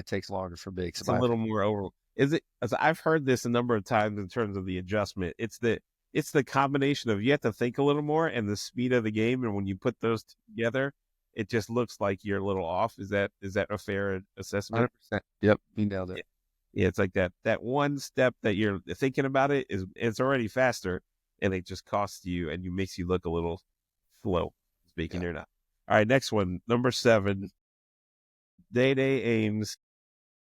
Speaker 8: takes longer for bigs.
Speaker 2: It's a little more over. Is it? As I've heard this a number of times in terms of the adjustment. It's the combination of you have to think a little more and the speed of the game, and when you put those together, it just looks like you're a little off. Is that a fair assessment?
Speaker 8: 100%. Yep, you nailed it.
Speaker 2: Yeah, it's like that one step that you're thinking about it's already faster, and it just costs you and you makes you look a little slow, speaking or not. All right, next one, number 7, Day Ames.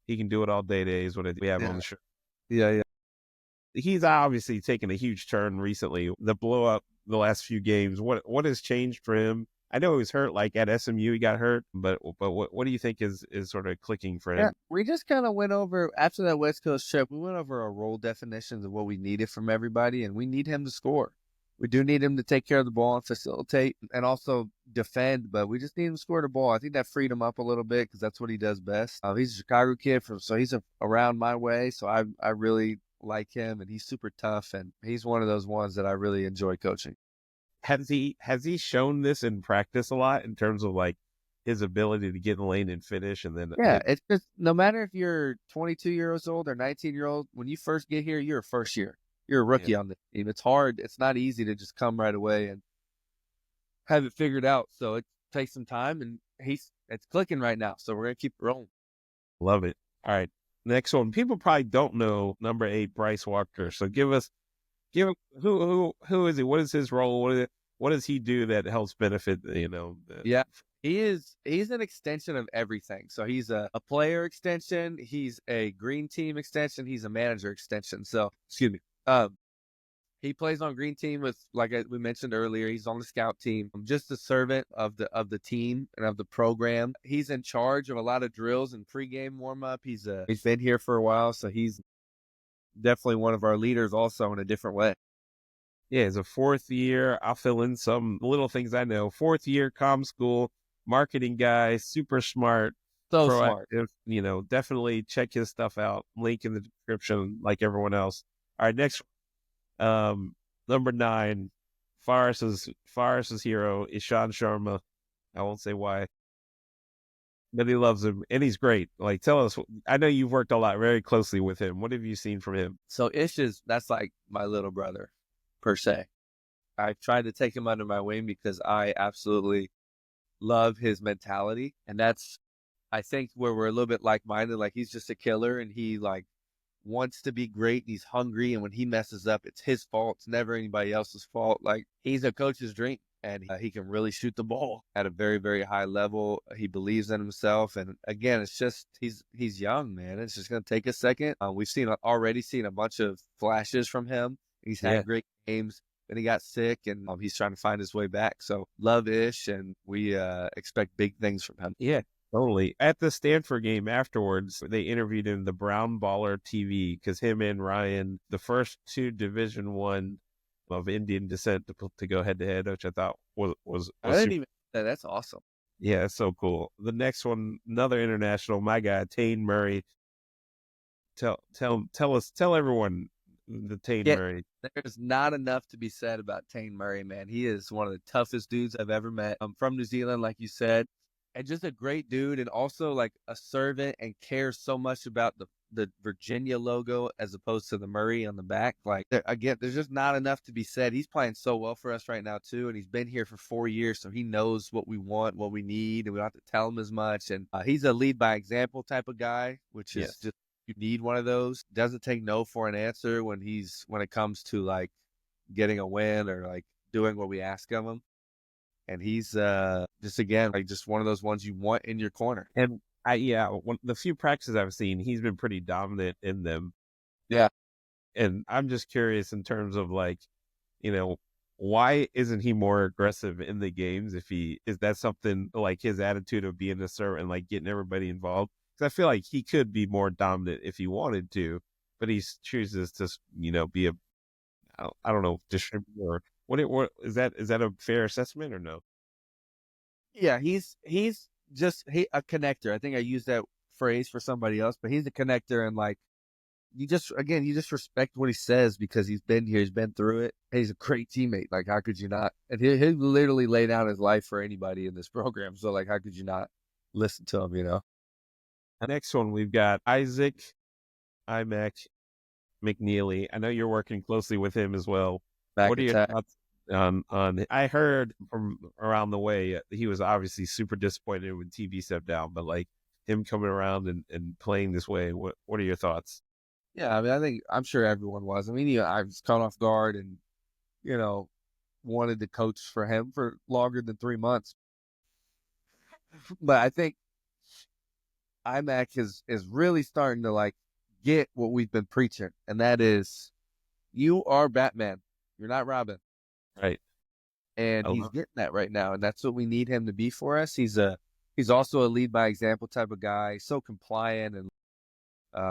Speaker 2: He can do it all. Day is what we have on the show.
Speaker 8: Yeah.
Speaker 2: He's obviously taken a huge turn recently. The blow up the last few games. What has changed for him? I know he was hurt, like at SMU, he got hurt, but what do you think is sort of clicking for him?
Speaker 8: Yeah, we just kind of went over, after that West Coast trip, we went over our role definitions of what we needed from everybody, and we need him to score. We do need him to take care of the ball and facilitate and also defend, but we just need him to score the ball. I think that freed him up a little bit because that's what he does best. He's a Chicago kid, so he's around my way, so I really like him, and he's super tough, and he's one of those ones that I really enjoy coaching.
Speaker 2: Has he shown this in practice a lot in terms of like his ability to get in the lane and finish? And then
Speaker 8: it's just, no matter if you're 22 years old or 19-year-old, when you first get here, you're a first year. You're a rookie on the team. It's hard. It's not easy to just come right away and have it figured out. So it takes some time, and it's clicking right now. So we're gonna keep rolling.
Speaker 2: Love it. All right, next one. People probably don't know number 8, Bryce Walker. So give him who is he? What is his role? What does he do that helps benefit?
Speaker 8: He's an extension of everything. So he's a player extension. He's a green team extension. He's a manager extension. So excuse me. He plays on green team with, like we mentioned earlier, he's on the scout team. Just a servant of the team and of the program. He's in charge of a lot of drills and pregame warm up. He's been here for a while, so he's definitely one of our leaders also in a different way.
Speaker 2: Yeah, it's a 4th year. I'll fill in some little things I know. 4th year, comm school, marketing guy, super smart.
Speaker 8: So smart.
Speaker 2: Definitely check his stuff out. Link in the description like everyone else. All right, next number 9, Forrest's hero, Ishan Sharma. I won't say why. But he loves him, and he's great. Like, tell us. I know you've worked a lot, very closely with him. What have you seen from him?
Speaker 8: So that's like my little brother, per se. I tried to take him under my wing because I absolutely love his mentality, and that's, I think, where we're a little bit like-minded. Like, he's just a killer, and he like wants to be great, and he's hungry, and when he messes up, it's his fault. It's never anybody else's fault. Like, he's a coach's dream, and he can really shoot the ball at a very, very high level. He believes in himself, and again, it's just he's young, man. It's just going to take a second. We've already seen a bunch of flashes from him. He's had great games. Then he got sick, and he's trying to find his way back. So love Ish, and we expect big things from him.
Speaker 2: Yeah, totally. At the Stanford game afterwards, they interviewed him, the Brown Baller TV, because him and Ryan, the first two Division I of Indian descent to go head to head, which I thought was
Speaker 8: I didn't even. That's awesome.
Speaker 2: Yeah, that's so cool. The next one, another international, my guy, Tane Murray. Tell everyone the Tane Murray.
Speaker 8: There's not enough to be said about Tane Murray, man. He is one of the toughest dudes I've ever met. I'm from New Zealand, like you said, and just a great dude, and also like a servant, and cares so much about the Virginia logo as opposed to the Murray on the back. Like, again, there's just not enough to be said. He's playing so well for us right now too, and he's been here for 4 years, so he knows what we want, what we need, and we don't have to tell him as much. And he's a lead by example type of guy, which is just, you need one of those. Doesn't take no for an answer when it comes to like getting a win or like doing what we ask of him. And he's just, again, like just one of those ones you want in your corner.
Speaker 2: And the few practices I've seen, he's been pretty dominant in them.
Speaker 8: Yeah.
Speaker 2: And I'm just curious in terms of like, why isn't he more aggressive in the games? Is that something like his attitude of being a servant and like getting everybody involved? Because I feel like he could be more dominant if he wanted to, but he chooses to, be I don't know, distributor. What is that? Is that a fair assessment or no?
Speaker 8: Yeah, he's just a connector. I think I used that phrase for somebody else, but he's a connector, and like you just respect what he says because he's been here, he's been through it. He's a great teammate. Like, how could you not? And he literally lay down his life for anybody in this program. So like, how could you not listen to him?
Speaker 2: The next one, we've got Isaac Imac McNeely. I know you're working closely with him as well. What are your thoughts on? I heard from around the way he was obviously super disappointed when TB stepped down, but like him coming around and playing this way, what are your thoughts?
Speaker 8: Yeah, I mean, I'm sure everyone was. I mean, I was caught off guard and wanted to coach for him for longer than 3 months. But I think IMAC is really starting to like get what we've been preaching, and that is, you are Batman, you're not Robin.
Speaker 2: Right.
Speaker 8: And he's getting that right now, and that's what we need him to be for us. He's also a lead by example type of guy, so compliant and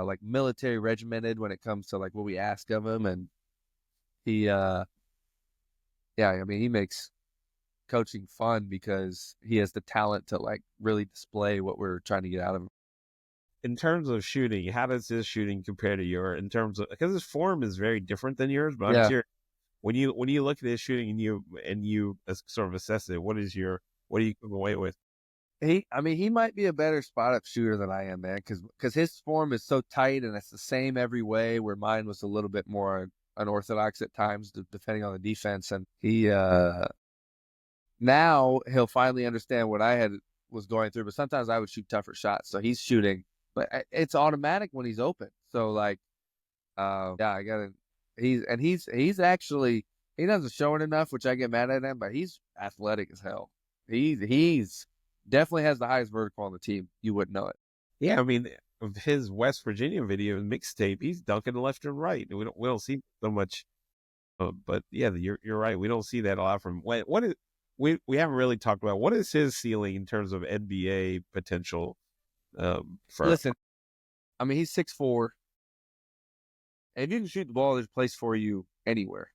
Speaker 8: like military regimented when it comes to like what we ask of him. And he he makes coaching fun because he has the talent to like really display what we're trying to get out of him.
Speaker 2: In terms of shooting, how does his shooting compare to yours? Because his form is very different than yours, but I'm curious, when you look at his shooting and you sort of assess it, what do you come away with?
Speaker 8: He might be a better spot up shooter than I am, man, because his form is so tight and it's the same every way, where mine was a little bit more unorthodox at times, depending on the defense. And he now he'll finally understand what I was going through, but sometimes I would shoot tougher shots. So he's shooting, but it's automatic when he's open. So like, he's actually, he doesn't show it enough, which I get mad at him, but he's athletic as hell. He's definitely has the highest vertical on the team. You wouldn't know it.
Speaker 2: Yeah, I mean, of his West Virginia video mixtape, he's dunking left and right. We don't see so much, but yeah, you're right. We don't see that a lot from we haven't really talked about what is his ceiling in terms of NBA potential.
Speaker 8: Listen, I mean, he's 6'4". And if you can shoot the ball, there's a place for you anywhere.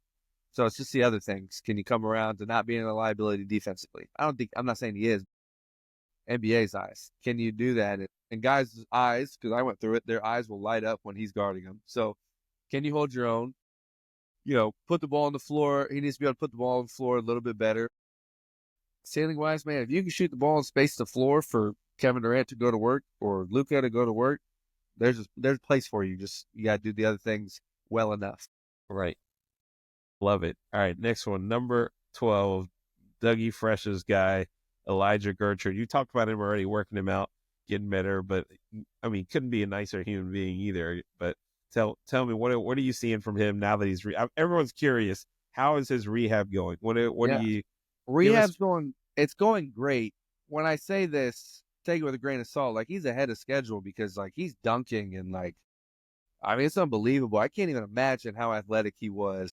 Speaker 8: So it's just the other things. Can you come around to not being a liability defensively? I'm not saying he is. NBA's eyes. Can you do that? And guys' eyes, because I went through it, their eyes will light up when he's guarding them. So can you hold your own? Put the ball on the floor. He needs to be able to put the ball on the floor a little bit better. Sailing wise, man, if you can shoot the ball and space the floor for Kevin Durant to go to work or Luka to go to work, there's a place for you. Just you got to do the other things well enough.
Speaker 2: Right. Love it. All right, next one, number 12, Dougie Fresh's guy, Elijah Gertrude. You talked about him already, working him out, getting better, but I mean, couldn't be a nicer human being either. But tell me, what are you seeing from him now that he's everyone's curious. How is his rehab going? What do you
Speaker 8: rehab's going? It's going great. When I say this, take it with a grain of salt. Like, he's ahead of schedule because like he's dunking and like, I mean, it's unbelievable. I can't even imagine how athletic he was.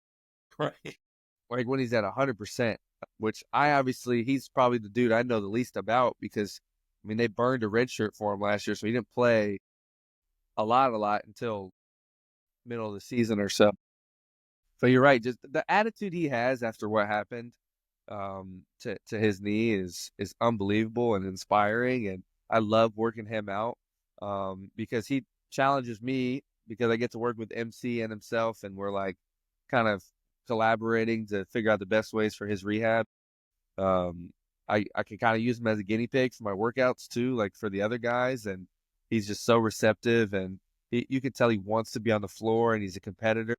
Speaker 2: Right.
Speaker 8: Like when he's at 100%, which he's probably the dude I know the least about because, I mean, they burned a red shirt for him last year, so he didn't play a lot until middle of the season or so. So you're right. Just the attitude he has after what happened to his knee is unbelievable and inspiring, and I love working him out because he challenges me because I get to work with MC and himself, and we're like kind of collaborating to figure out the best ways for his rehab. I can kind of use him as a guinea pig for my workouts too, like for the other guys, and he's just so receptive, and you can tell he wants to be on the floor, and he's a competitor.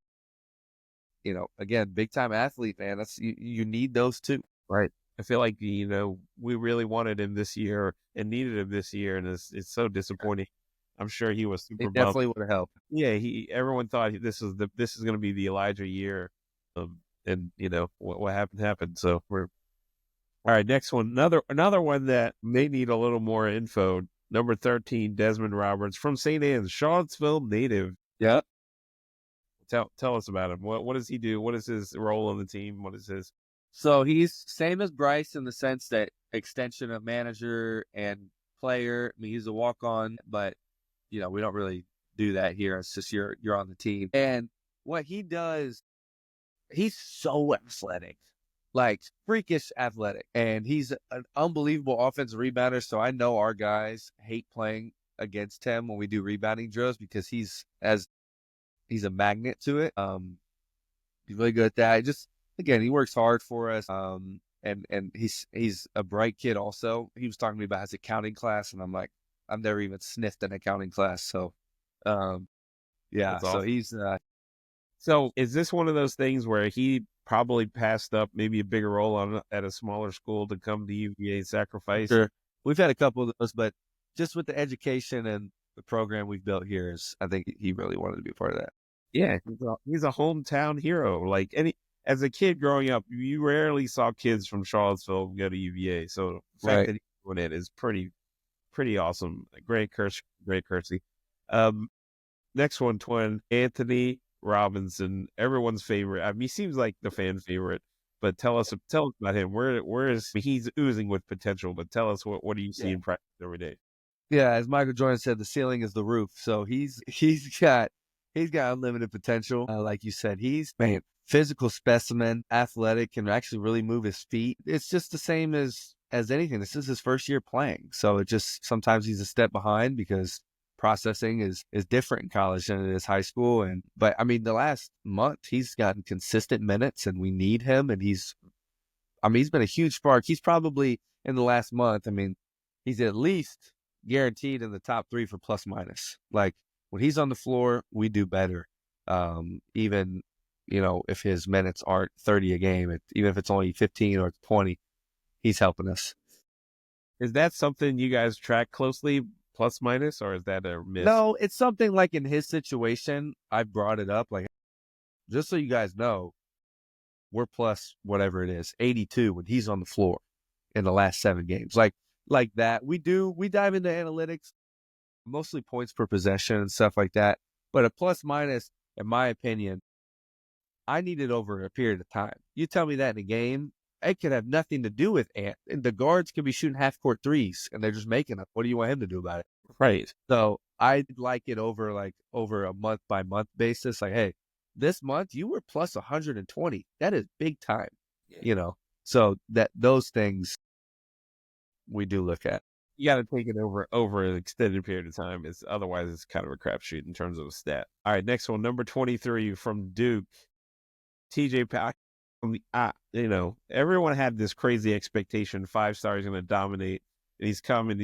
Speaker 8: You know, again, big time athlete, man. That's you need those too.
Speaker 2: Right. I feel like, we really wanted him this year and needed him this year, and it's so disappointing. I'm sure he was super
Speaker 8: It definitely would have helped.
Speaker 2: Yeah, everyone thought this is going to be the Elijah year, and what happened. So we're all right. Next one, another one that may need a little more info. Number 13, Desmond Roberts from St. Anne's, Charlottesville native.
Speaker 8: Yeah.
Speaker 2: Tell us about him. What does he do? What is his role on the team? What is his?
Speaker 8: So he's same as Bryce in the sense that extension of manager and player. I mean, he's a walk-on, but we don't really do that here. It's just you're on the team. And what he does, he's so athletic, like freakish athletic. And he's an unbelievable offensive rebounder. So I know our guys hate playing against him when we do rebounding drills because he's a magnet to it. He's really good at that. Just, again, he works hard for us. And he's a bright kid also. He was talking to me about his accounting class, and I'm like, I've never even sniffed an accounting class. So, yeah.
Speaker 2: That's awesome.
Speaker 8: So he's.
Speaker 2: So is this one of those things where he probably passed up maybe a bigger role at a smaller school to come to UVA sacrifice?
Speaker 8: Sure. We've had a couple of those, but just with the education and the program we've built here, I think he really wanted to be a part of that.
Speaker 2: Yeah, he's a hometown hero. Like as a kid growing up, you rarely saw kids from Charlottesville go to UVA. So the fact that he's doing it is pretty awesome. Great courtesy. Next one, twin, Anthony Robinson, everyone's favorite. I mean, he seems like the fan favorite. But tell us about him. Where is he's oozing with potential? But tell us what do you see in practice every day?
Speaker 8: Yeah, as Michael Jordan said, the ceiling is the roof. So he's got unlimited potential. Like you said, he's physical specimen, athletic, can actually really move his feet. It's just the same as anything. This is his first year playing, so it just sometimes he's a step behind because processing is different in college than it is high school. But I mean, the last month he's gotten consistent minutes, and we need him. And he's been a huge spark. He's probably in the last month. I mean, he's at least guaranteed in the top 3 for plus minus. Like when he's on the floor, we do better. Even if his minutes aren't 30 a game, even if it's only 15 or 20, he's helping us.
Speaker 2: Is that something you guys track closely, plus minus, or is that a miss?
Speaker 8: No, it's something like in his situation, I brought it up. Like, just so you guys know, we're plus whatever it is, 82 when he's on the floor in the last 7 games. Like that. We dive into analytics, mostly points per possession and stuff like that. But a plus minus, in my opinion, I need it over a period of time. You tell me that in a game, it could have nothing to do with Ant. And the guards could be shooting half-court threes, and they're just making them. What do you want him to do about it?
Speaker 2: Right.
Speaker 8: So I'd like it over a month-by-month basis. Like, hey, this month you were plus 120. That is big time, So those things we do look at.
Speaker 2: You got to take it over an extended period of time. Otherwise it's kind of a crapshoot in terms of a stat. All right, next one, number 23 from Duke, TJ Pack. Everyone had this crazy expectation 5 stars going to dominate, and he's come and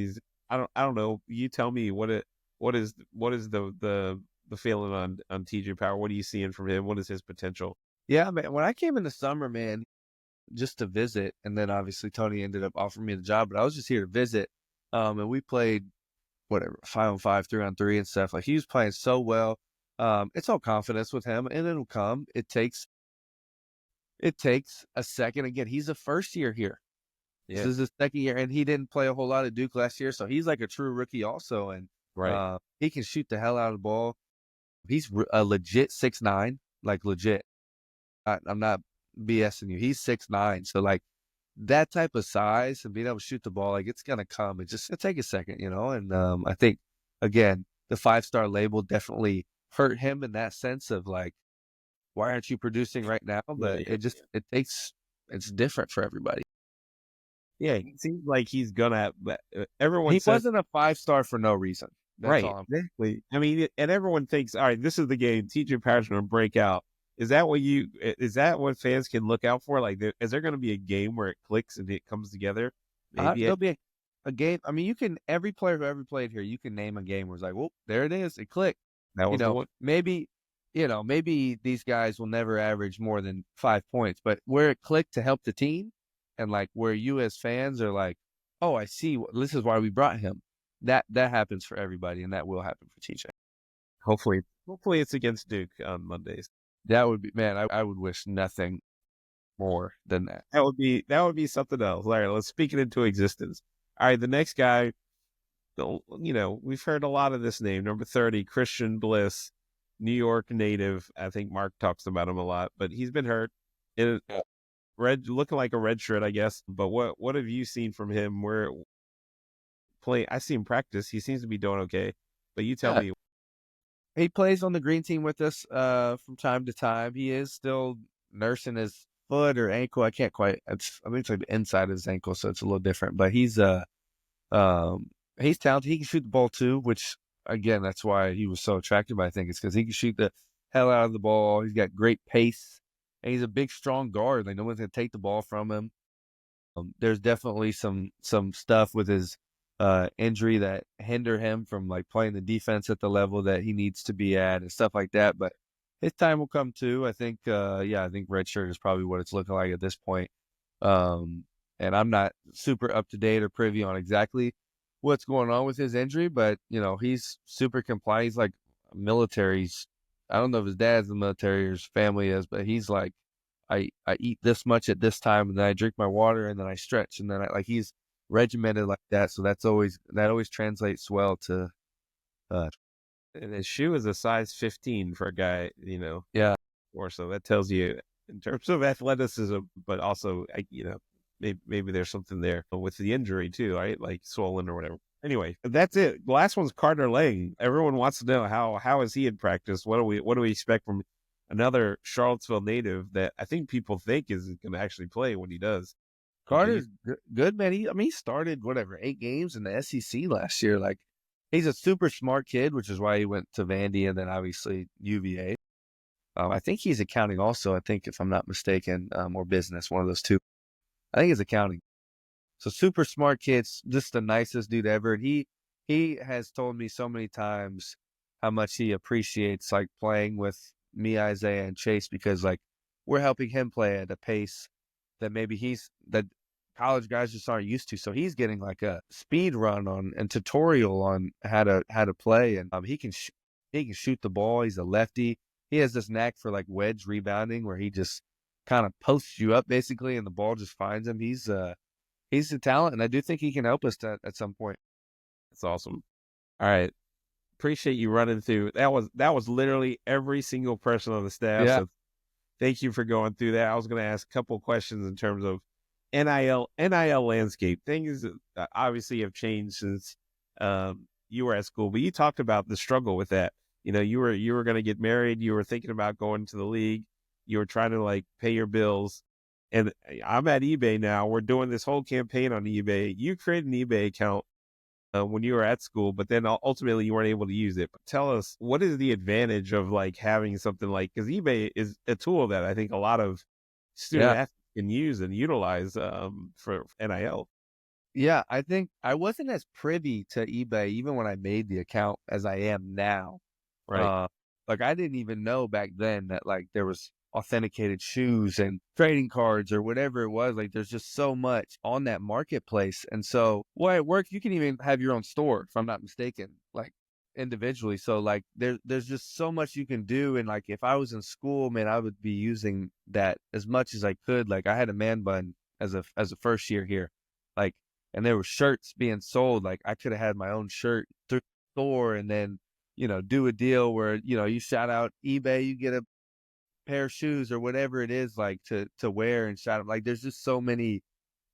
Speaker 2: I don't know. You tell me what is the feeling on TJ Power? What are you seeing from him? What is his potential?
Speaker 8: Yeah, man. When I came in the summer, man, just to visit, and then obviously Tony ended up offering me the job, but I was just here to visit. And we played whatever 5-on-5, 3-on-3, and stuff. Like he was playing so well. It's all confidence with him, and it'll come. It takes a second. Again, he's a first year here. Yeah. This is his second year, and he didn't play a whole lot at Duke last year, so he's like a true rookie also. And he can shoot the hell out of the ball. He's a legit 6'9", like legit. I'm not BSing you. He's 6'9", so like that type of size and being able to shoot the ball, like it's gonna come. It'll take a second, you know. And I think again, the 5-star label definitely hurt him in that sense of like, why aren't you producing right now? But it's different for everybody.
Speaker 2: Yeah, it seems like he's gonna. Everyone
Speaker 8: he
Speaker 2: says,
Speaker 8: wasn't a 5-star for no reason. That's
Speaker 2: right?
Speaker 8: All
Speaker 2: Exactly. I mean, and everyone thinks, all right, this is the game. TJ Power's gonna break out. Is that what fans can look out for? Like, is there going to be a game where it clicks and it comes together? Maybe
Speaker 8: there'll be a game. I mean, every player who ever played here, you can name a game where it's like, well, there it is. It clicked.
Speaker 2: That was the one.
Speaker 8: Maybe these guys will never average more than 5 points, but where it clicked to help the team and like where you as fans are like, oh, I see. This is why we brought him. That happens for everybody, and that will happen for TJ.
Speaker 2: Hopefully it's against Duke on Mondays.
Speaker 8: That would be, man, I would wish nothing more than that.
Speaker 2: That would be something else. All right, let's speak it into existence. All right, the next guy, we've heard a lot of this name, number 30, Christian Bliss, New York native. I think Mark talks about him a lot, but he's been hurt. Looking like a red shirt, I guess. But what have you seen from him? I see him practice. He seems to be doing okay. But you tell me.
Speaker 8: He plays on the green team with us from time to time. He is still nursing his foot or ankle. I can't quite. I think it's like the inside of his ankle, so it's a little different. But he's talented. He can shoot the ball too, which again, that's why he was so attractive. I think it's because he can shoot the hell out of the ball. He's got great pace, and he's a big, strong guard. Like no one's gonna take the ball from him. There's definitely some stuff with his injury that hinder him from like playing the defense at the level that he needs to be at and stuff like that. But his time will come too. I think, I think redshirt is probably what it's looking like at this point. And I'm not super up to date or privy on exactly what's going on with his injury, but he's super compliant. He's like military's. I don't know if his dad's in the military or his family is, but he's like, I eat this much at this time, and then I drink my water, and then I stretch, and then he's regimented like that, so that always translates well to
Speaker 2: and his shoe is a size 15 for a guy, or so. That tells you in terms of athleticism, but also maybe there's something there with the injury too, right? Like swollen or whatever. Anyway, that's it. The last one's Carter Lang. Everyone wants to know how is he in practice? What do we expect from another Charlottesville native that I think people think is going to actually play when he does?
Speaker 8: Carter's good, man. He started 8 games in the SEC last year. Like, he's a super smart kid, which is why he went to Vandy and then obviously UVA. I think he's accounting also. I think if I'm not mistaken, or business, one of those two. I think it's accounting. So super smart kid, just the nicest dude ever. And he has told me so many times how much he appreciates like playing with me, Isaiah, and Chase because like we're helping him play at a pace that college guys just aren't used to. So he's getting like a speed run on and tutorial on how to play. And he can shoot the ball. He's a lefty. He has this knack for like wedge rebounding where he just kind of posts you up basically, and the ball just finds him. He's a talent, and I do think he can help us at some point.
Speaker 2: That's awesome. All right, appreciate you running through. That was literally every single person on the staff.
Speaker 8: Yeah.
Speaker 2: So thank you for going through that. I was going to ask a couple of questions in terms of NIL landscape. Things obviously have changed since you were at school, but you talked about the struggle with that. You were going to get married. You were thinking about going to the league. You were trying to like pay your bills. And I'm at eBay now. We're doing this whole campaign on eBay. You created an eBay account when you were at school, but then ultimately you weren't able to use it. But tell us, what is the advantage of like having something like, because eBay is a tool that I think a lot of student athletes can use and utilize for NIL.
Speaker 8: Yeah, I think I wasn't as privy to eBay even when I made the account as I am now.
Speaker 2: Right.
Speaker 8: Like I didn't even know back then that like there was authenticated shoes and trading cards or whatever it was. Like there's just so much on that marketplace. And so, well, at work you can even have your own store, if I'm not mistaken, like individually. So like there's just so much you can do. And like if I was in school, man, I would be using that as much as I could. Like I had a man bun as a first year here. Like, and there were shirts being sold. Like I could have had my own shirt through the store and then, do a deal where, you shout out eBay, you get a pair of shoes or whatever it is like to wear and shout out. Like there's just so many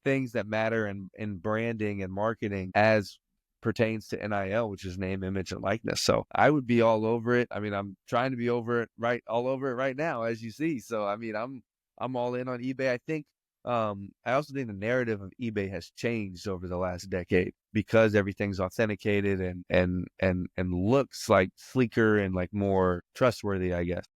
Speaker 8: things that matter in branding and marketing as pertains to NIL, which is name, image, and likeness. So I would be all over it. I mean, I'm trying to be all over it right now, as you see. So I mean, I'm all in on eBay. I think I also think the narrative of eBay has changed over the last decade because everything's authenticated and looks like sleeker and like more trustworthy, I guess.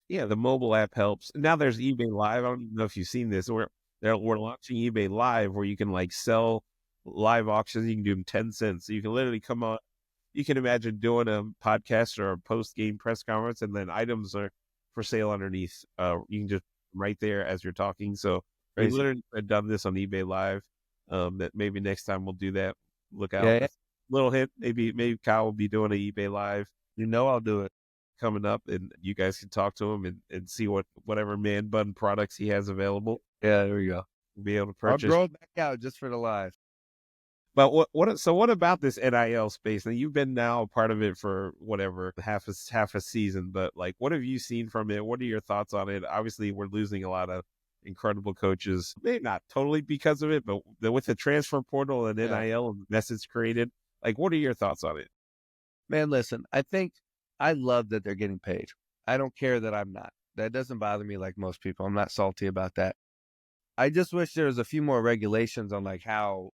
Speaker 2: Yeah, the mobile app helps. Now there's eBay Live. I don't even know if you've seen this. We're launching eBay Live where you can like sell live auctions. You can do them 10 cents. So you can literally come on. You can imagine doing a podcast or a post-game press conference, and then items are for sale underneath. You can just right there as you're talking. So we literally have done this on eBay Live. That maybe next time we'll do that. Look out.
Speaker 8: Yeah.
Speaker 2: Little hint. Maybe Kyle will be doing an eBay Live.
Speaker 8: I'll do it
Speaker 2: coming up, and you guys can talk to him and see whatever man bun products he has available.
Speaker 8: Yeah, there we go.
Speaker 2: Be able to purchase.
Speaker 8: I'll grow it back out just for the live.
Speaker 2: But what about this NIL space? Now you've been now a part of it for whatever half a season, but like what have you seen from it? What are your thoughts on it? Obviously we're losing a lot of incredible coaches, maybe not totally because of it, but with the transfer portal and NIL and message created, like what are your thoughts on it?
Speaker 8: Man, listen, I think I love that they're getting paid. I don't care that I'm not. That doesn't bother me like most people. I'm not salty about that. I just wish there was a few more regulations on like how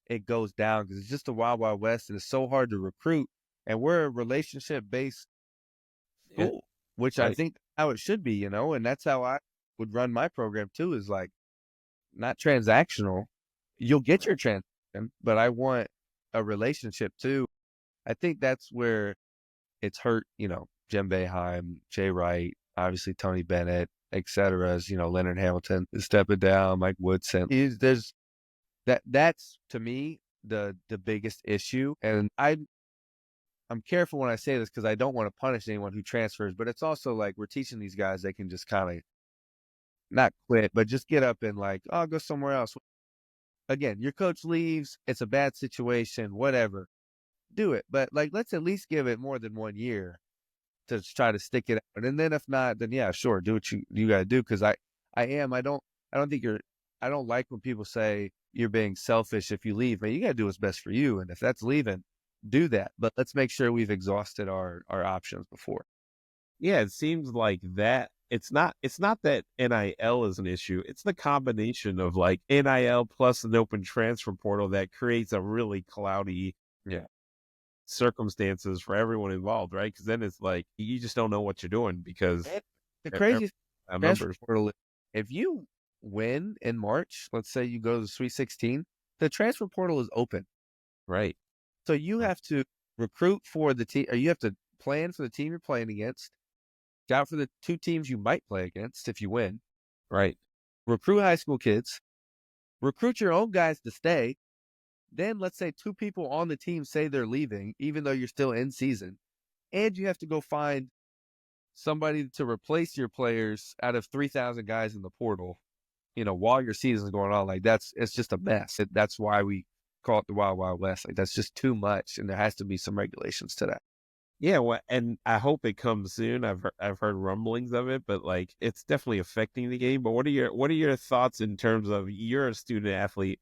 Speaker 8: it goes down because it's just a wild, wild west and it's so hard to recruit. And we're a relationship-based school, which I think how it should be, and that's how I would run my program too, is like not transactional. You'll get your transaction, but I want a relationship too. I think that's where it's hurt, Jim Boeheim, Jay Wright, obviously Tony Bennett, et cetera, Leonard Hamilton is stepping down, Mike Woodson. That's to me the biggest issue. And I'm careful when I say this because I don't want to punish anyone who transfers, but it's also like we're teaching these guys they can just kind of not quit, but just get up and like, oh, I'll go somewhere else. Again, your coach leaves, it's a bad situation, whatever. Do it. But like let's at least give it more than 1 year to try to stick it out. And then if not, then yeah, sure, do what you gotta do. Cause I don't like when people say you're being selfish if you leave. Man, you gotta do what's best for you. And if that's leaving, do that. But let's make sure we've exhausted our options before.
Speaker 2: Yeah, it seems like that. It's not that NIL is an issue. It's the combination of like NIL plus an open transfer portal that creates a really cloudy circumstances for everyone involved, right? Because then it's like you just don't know what you're doing because
Speaker 8: the crazy transfer portal. If you win in March, let's say you go to the Sweet 16, the transfer portal is open,
Speaker 2: right?
Speaker 8: So you have to recruit for the team, or you have to plan for the team you're playing against, scout for the 2 teams you might play against if you win,
Speaker 2: right?
Speaker 8: Recruit high school kids, recruit your own guys to stay. Then let's say 2 people on the team say they're leaving, even though you're still in season. And you have to go find somebody to replace your players out of 3,000 guys in the portal, while your season's going on. Like it's just a mess. That's why we call it the Wild Wild West. Like that's just too much. And there has to be some regulations to that.
Speaker 2: Yeah. Well, and I hope it comes soon. I've heard rumblings of it, but like, it's definitely affecting the game. But what are your thoughts in terms of you're a student athlete?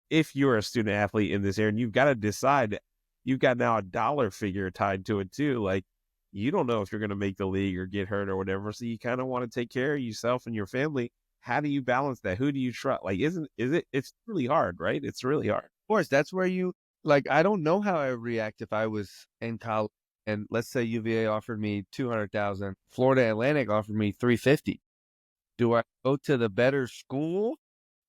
Speaker 2: If you're a student athlete in this area, and you've got to decide, you've got now a dollar figure tied to it too. Like you don't know if you're going to make the league or get hurt or whatever. So you kind of want to take care of yourself and your family. How do you balance that? Who do you trust? Like, it's really hard, right? It's really hard.
Speaker 8: Of course, that's where I don't know how I would react if I was in college and let's say UVA offered me $200,000, Florida Atlantic offered me $350,000. Do I go to the better school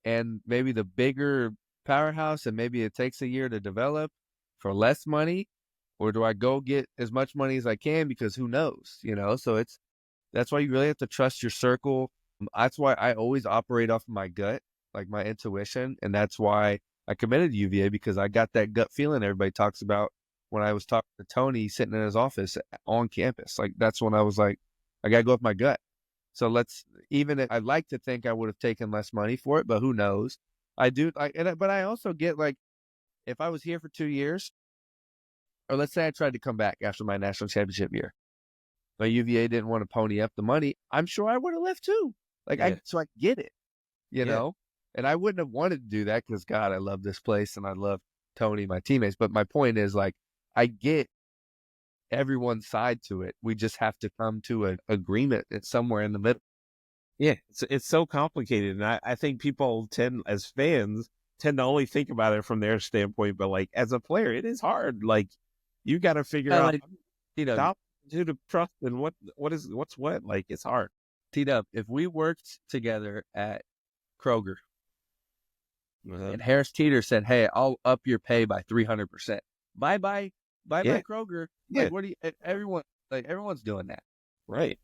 Speaker 8: and maybe the bigger powerhouse and maybe it takes a year to develop for less money, or do I go get as much money as I can because who knows, So that's why you really have to trust your circle. That's why I always operate off of my gut, like my intuition, and that's why I committed to UVA, because I got that gut feeling everybody talks about when I was talking to Tony sitting in his office on campus. Like, that's when I was like, I got to go with my gut. So even if I'd like to think I would have taken less money for it, but who knows? I do. But I also get, like, if I was here for 2 years, or let's say I tried to come back after my national championship year, but UVA didn't want to pony up the money, I'm sure I would have left too. So I get it, know? And I wouldn't have wanted to do that because, God, I love this place and I love Tony, my teammates. But my point is, like, I get everyone's side to it. We just have to come to an agreement. It's somewhere in the middle.
Speaker 2: Yeah, it's so complicated. And I think people as fans, tend to only think about it from their standpoint. But, like, as a player, it is hard. Like, you got to figure out, who to trust and what's what. Like, it's hard.
Speaker 8: T-Dub, if we worked together at Kroger, and Harris Teeter said, "Hey, I'll up your pay by 300%." Bye, Kroger.
Speaker 2: Yeah.
Speaker 8: Like, what do you? Everyone's doing that,
Speaker 2: right?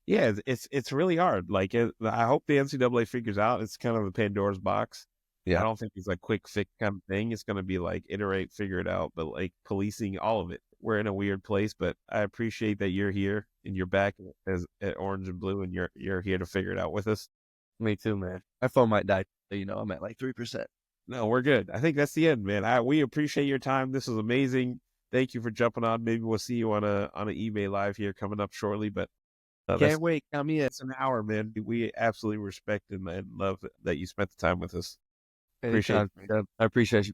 Speaker 2: Yeah, it's really hard. Like, I hope the NCAA figures out. It's kind of a Pandora's box.
Speaker 8: Yeah,
Speaker 2: I don't think it's a quick fix kind of thing. It's going to be like iterate, figure it out, but like policing all of it. We're in a weird place, but I appreciate that you're here and you're back at Orange and Blue, and you're here to figure it out with us.
Speaker 8: Me too, man. My phone might die. I'm at like 3%.
Speaker 2: No, we're good. I think that's the end, man. We appreciate your time. This was amazing. Thank you for jumping on. Maybe we'll see you on an eBay live here coming up shortly, but
Speaker 8: can't wait. Count me in.
Speaker 2: It's an hour, man. We absolutely respect and love that you spent the time with us. Appreciate it.
Speaker 8: I appreciate you.